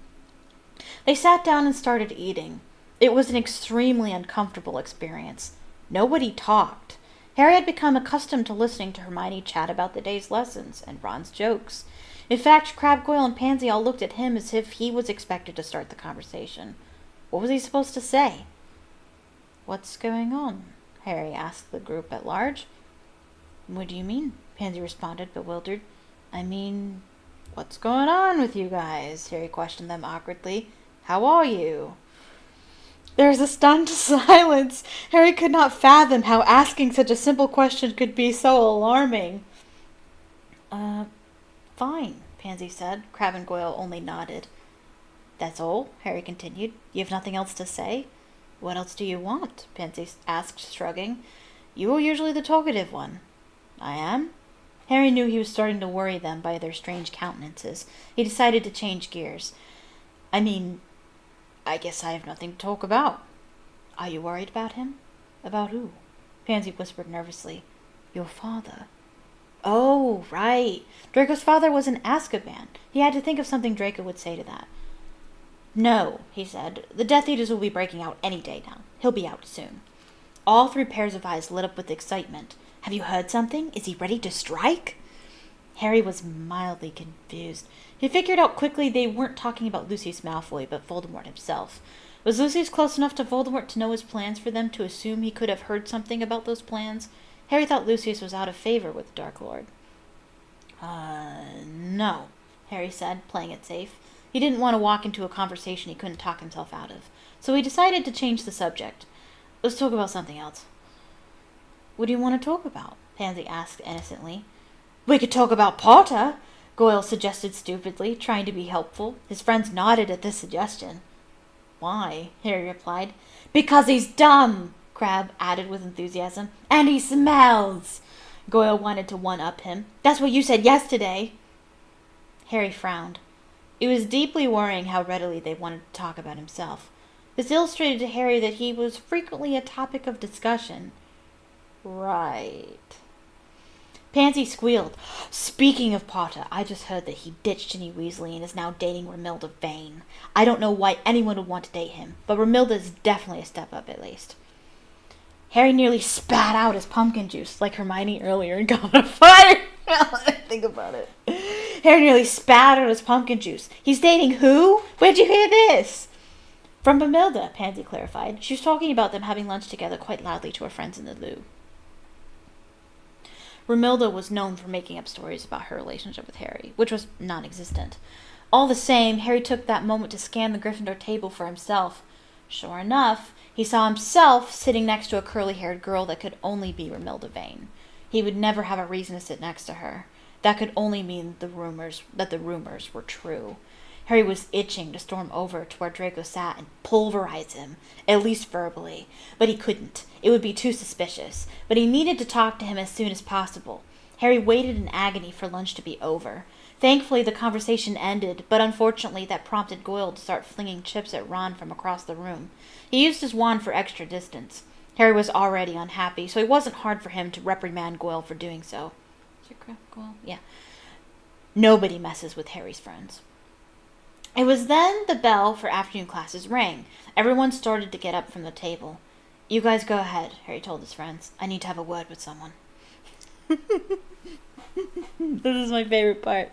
They sat down and started eating. It was an extremely uncomfortable experience. Nobody talked. Harry had become accustomed to listening to Hermione chat about the day's lessons and Ron's jokes. In fact, Crabbe, Goyle, and Pansy all looked at him as if he was expected to start the conversation. What was he supposed to say? "What's going on?" Harry asked the group at large. "What do you mean?" Pansy responded, bewildered. "I mean, what's going on with you guys?" Harry questioned them awkwardly. "How are you?" There was a stunned silence. Harry could not fathom how asking such a simple question could be so alarming. Fine, Pansy said. Crabbe and Goyle only nodded. "That's all?" Harry continued. "You have nothing else to say?" "What else do you want?" Pansy asked, shrugging. "You are usually the talkative one." "I am?" Harry knew he was starting to worry them by their strange countenances. He decided to change gears. "I mean, I guess I have nothing to talk about." "Are you worried about him?" "About who?" Pansy whispered nervously. "Your father." "Oh, right. Draco's father was in Azkaban. He had to think of something Draco would say to that." "No," he said. "The Death Eaters will be breaking out any day now. He'll be out soon." All three pairs of eyes lit up with excitement. "Have you heard something? Is he ready to strike?" Harry was mildly confused. He figured out quickly they weren't talking about Lucius Malfoy, but Voldemort himself. Was Lucius close enough to Voldemort to know his plans for them to assume he could have heard something about those plans? Harry thought Lucius was out of favor with the Dark Lord. No, Harry said, playing it safe. He didn't want to walk into a conversation he couldn't talk himself out of, so he decided to change the subject. "Let's talk about something else." "What do you want to talk about?" Pansy asked innocently. "We could talk about Potter," Goyle suggested stupidly, trying to be helpful. His friends nodded at this suggestion. "Why?" Harry replied. "Because he's dumb," Crabbe added with enthusiasm. "And he smells." Goyle wanted to one-up him. "That's what you said yesterday." Harry frowned. It was deeply worrying how readily they wanted to talk about himself. This illustrated to Harry that he was frequently a topic of discussion. Right. Pansy squealed. "Speaking of Potter, I just heard that he ditched Ginny Weasley and is now dating Romilda Vane. I don't know why anyone would want to date him, but Romilda is definitely a step up at least." Harry nearly spat out his pumpkin juice, like Hermione earlier in Goblet of Fire. Think about it. Harry nearly spat out his pumpkin juice. "He's dating who? Where'd you hear this?" "From Romilda," Pansy clarified. She was talking about them having lunch together quite loudly to her friends in the loo. Romilda was known for making up stories about her relationship with Harry, which was non-existent. All the same, Harry took that moment to scan the Gryffindor table for himself. Sure enough, he saw himself sitting next to a curly-haired girl that could only be Romilda Vane. He would never have a reason to sit next to her. That could only mean the rumors were true. Harry was itching to storm over to where Draco sat and pulverize him, at least verbally. But he couldn't. It would be too suspicious. But he needed to talk to him as soon as possible. Harry waited in agony for lunch to be over. Thankfully, the conversation ended, but unfortunately that prompted Goyle to start flinging chips at Ron from across the room. He used his wand for extra distance. Harry was already unhappy, so it wasn't hard for him to reprimand Goyle for doing so. Is it correct, Goyle? Yeah. Nobody messes with Harry's friends. It was then the bell for afternoon classes rang. Everyone started to get up from the table. You guys go ahead, Harry told his friends. I need to have a word with someone. This is my favorite part.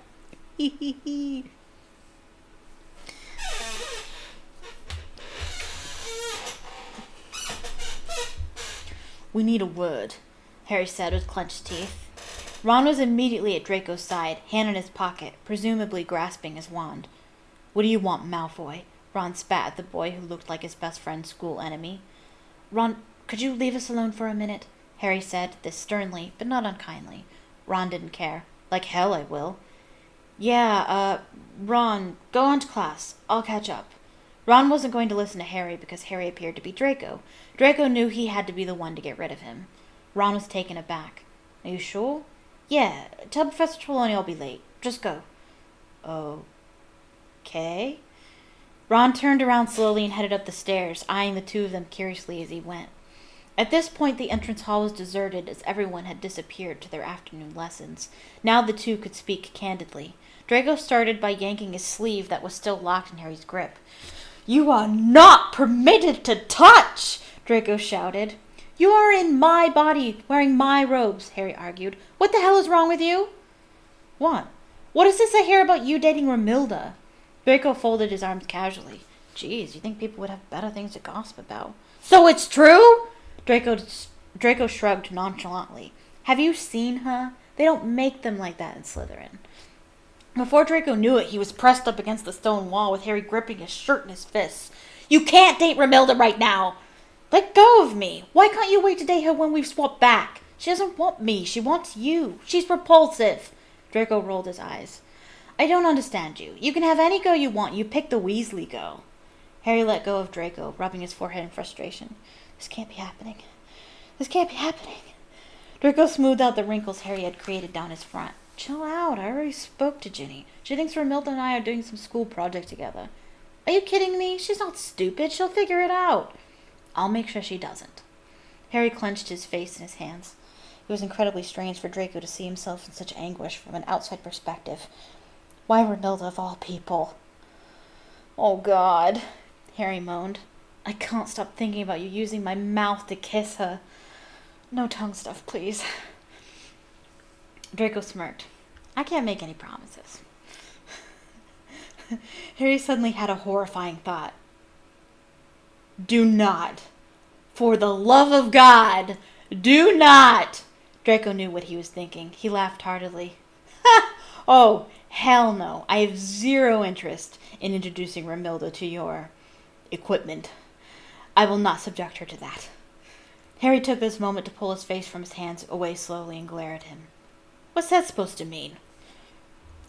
We need a word, Harry said with clenched teeth. Ron was immediately at Draco's side, hand in his pocket, presumably grasping his wand. What do you want, Malfoy? Ron spat at the boy who looked like his best friend's school enemy. Ron, could you leave us alone for a minute? Harry said, this sternly, but not unkindly. Ron didn't care. Like hell I will. Yeah, Ron, go on to class. I'll catch up. Ron wasn't going to listen to Harry because Harry appeared to be Draco. Draco knew he had to be the one to get rid of him. Ron was taken aback. Are you sure? Yeah, tell Professor Trelawney I'll be late. Just go. Okay. Ron turned around slowly and headed up the stairs, eyeing the two of them curiously as he went. At this point, the entrance hall was deserted as everyone had disappeared to their afternoon lessons. Now the two could speak candidly. Draco started by yanking his sleeve that was still locked in Harry's grip. You are not permitted to touch, Draco shouted. You are in my body, wearing my robes, Harry argued. What the hell is wrong with you? What? What is this I hear about you dating Romilda? Draco folded his arms casually. Geez, you think people would have better things to gossip about. So it's true? Draco shrugged nonchalantly. Have you seen her? They don't make them like that in Slytherin. Before Draco knew it, he was pressed up against the stone wall with Harry gripping his shirt in his fists. You can't date Romilda right now! Let go of me! Why can't you wait to date her when we've swapped back? She doesn't want me. She wants you. She's repulsive. Draco rolled his eyes. I don't understand you. You can have any girl you want. You pick the Weasley girl. Harry let go of Draco, rubbing his forehead in frustration. This can't be happening. This can't be happening. Draco smoothed out the wrinkles Harry had created down his front. Chill out. I already spoke to Ginny. She thinks Romilda and I are doing some school project together. Are you kidding me? She's not stupid. She'll figure it out. I'll make sure she doesn't. Harry clenched his face in his hands. It was incredibly strange for Draco to see himself in such anguish from an outside perspective. Why Romilda of all people? Oh, God, Harry moaned. I can't stop thinking about you using my mouth to kiss her. No tongue stuff, please. Draco smirked. I can't make any promises. Harry suddenly had a horrifying thought. Do not. For the love of God, do not. Draco knew what he was thinking. He laughed heartily. Oh, hell no. I have zero interest in introducing Romilda to your equipment. I will not subject her to that. Harry took this moment to pull his face from his hands away slowly and glare at him. What's that supposed to mean?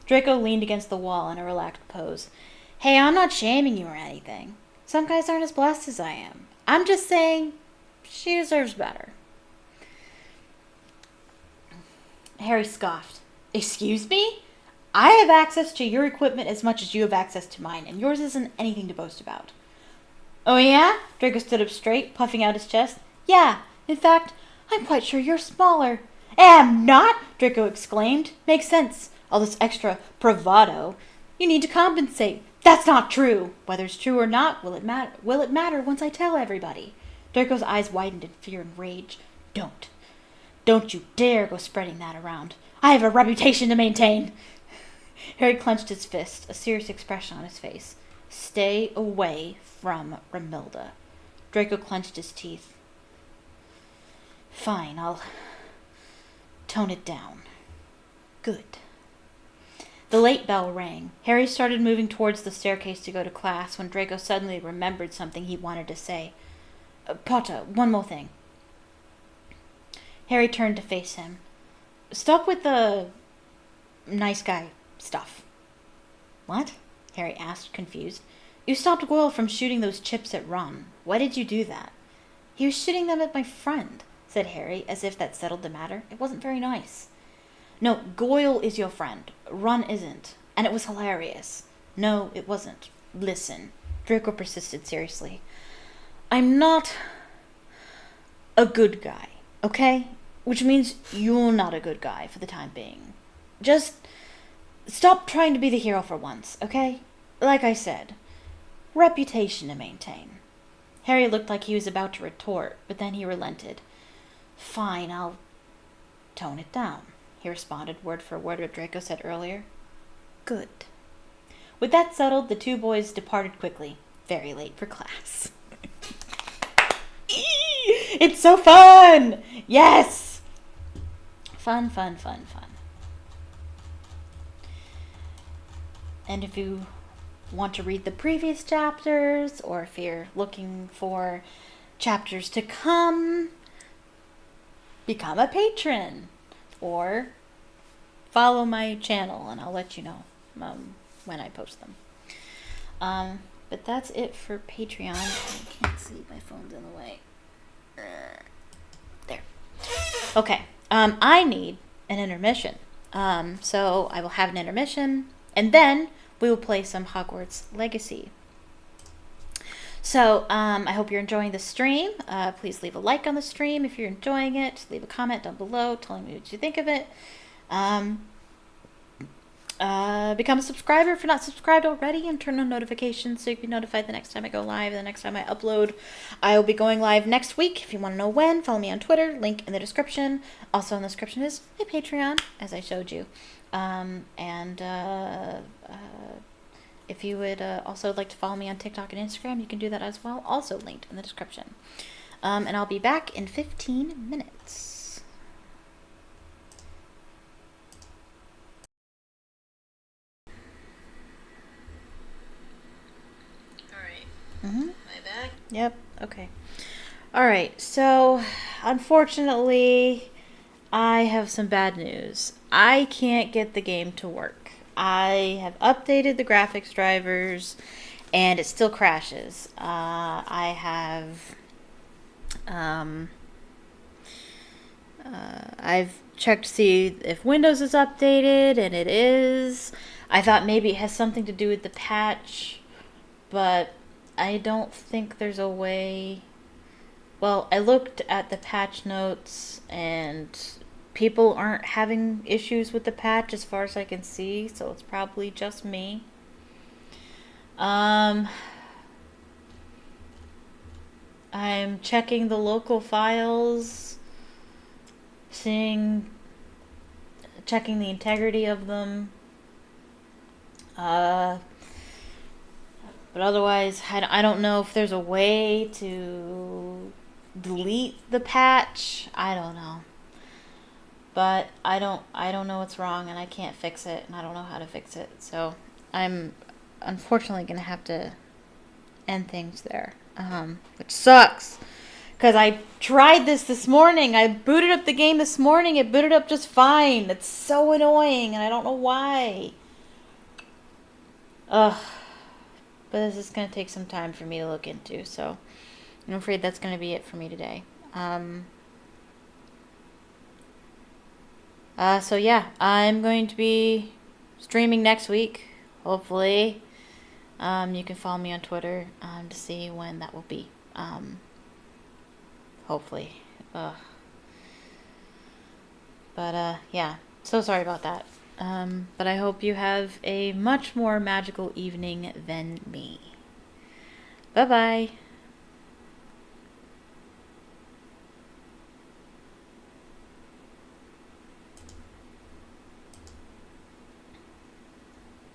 Draco leaned against the wall in a relaxed pose. Hey, I'm not shaming you or anything. Some guys aren't as blessed as I am. I'm just saying she deserves better. Harry scoffed. Excuse me? I have access to your equipment as much as you have access to mine, and yours isn't anything to boast about. Oh yeah? Draco stood up straight, puffing out his chest. Yeah, in fact, I'm quite sure you're smaller. Am not? Draco exclaimed. Makes sense. All this extra bravado. You need to compensate. That's not true. Whether it's true or not, will it matter once I tell everybody? Draco's eyes widened in fear and rage. Don't. Don't you dare go spreading that around. I have a reputation to maintain. Harry clenched his fist, a serious expression on his face. Stay away from Romilda. Draco clenched his teeth. Fine, I'll tone it down. Good. The late bell rang. Harry started moving towards the staircase to go to class when Draco suddenly remembered something he wanted to say. Potter, one more thing. Harry turned to face him. Stop with the nice guy stuff. What? Harry asked, confused. You stopped Goyle from shooting those chips at Ron. Why did you do that? He was shooting them at my friend, said Harry, as if that settled the matter. It wasn't very nice. No, Goyle is your friend. Ron isn't. And it was hilarious. No, it wasn't. Listen. Draco persisted seriously. I'm not a good guy, okay? Which means you're not a good guy for the time being. Just stop trying to be the hero for once, okay? Like I said, reputation to maintain. Harry looked like he was about to retort, but then he relented. Fine, I'll tone it down, he responded word for word what Draco said earlier. Good. With that settled, the two boys departed quickly, very late for class. It's so fun! Yes! Fun, fun, fun, fun. And if you want to read the previous chapters, or if you're looking for chapters to come, become a patron, or follow my channel and I'll let you know when I post them. But that's it for Patreon. I can't see, my phone's in the way. There. Okay. I need an intermission. So I will have an intermission, and then we will play some Hogwarts Legacy. So I hope you're enjoying the stream. Please leave a like on the stream if you're enjoying it. Leave a comment down below telling me what you think of it. Become a subscriber if you're not subscribed already, and turn on notifications so you can be notified the next time I go live, the next time I upload. I will be going live next week. If you want to know when, follow me on Twitter, link in the description. Also in the description is my Patreon, as I showed you. If you would also like to follow me on TikTok and Instagram, you can do that as well, also linked in the description. And I'll be back in 15 minutes.
Am I back?
Yep. Okay. All right. So, unfortunately, I have some bad news. I can't get the game to work. I have updated the graphics drivers, and it still crashes. I have. I've checked to see if Windows is updated, and it is. I thought maybe it has something to do with the patch, but I don't think there's a way. Well, I looked at the patch notes, and people aren't having issues with the patch as far as I can see, so it's probably just me. I'm checking the local files, checking the integrity of them. But otherwise, I don't know if there's a way to delete the patch. I don't know. But I don't know what's wrong, and I can't fix it, and I don't know how to fix it. So I'm unfortunately going to have to end things there, which sucks. Because I tried this morning. I booted up the game this morning. It booted up just fine. It's so annoying, and I don't know why. Ugh. But this is going to take some time for me to look into, so I'm afraid that's going to be it for me today. So yeah, I'm going to be streaming next week, hopefully. You can follow me on Twitter to see when that will be. Hopefully. But yeah, so sorry about that. But I hope you have a much more magical evening than me. Bye-bye.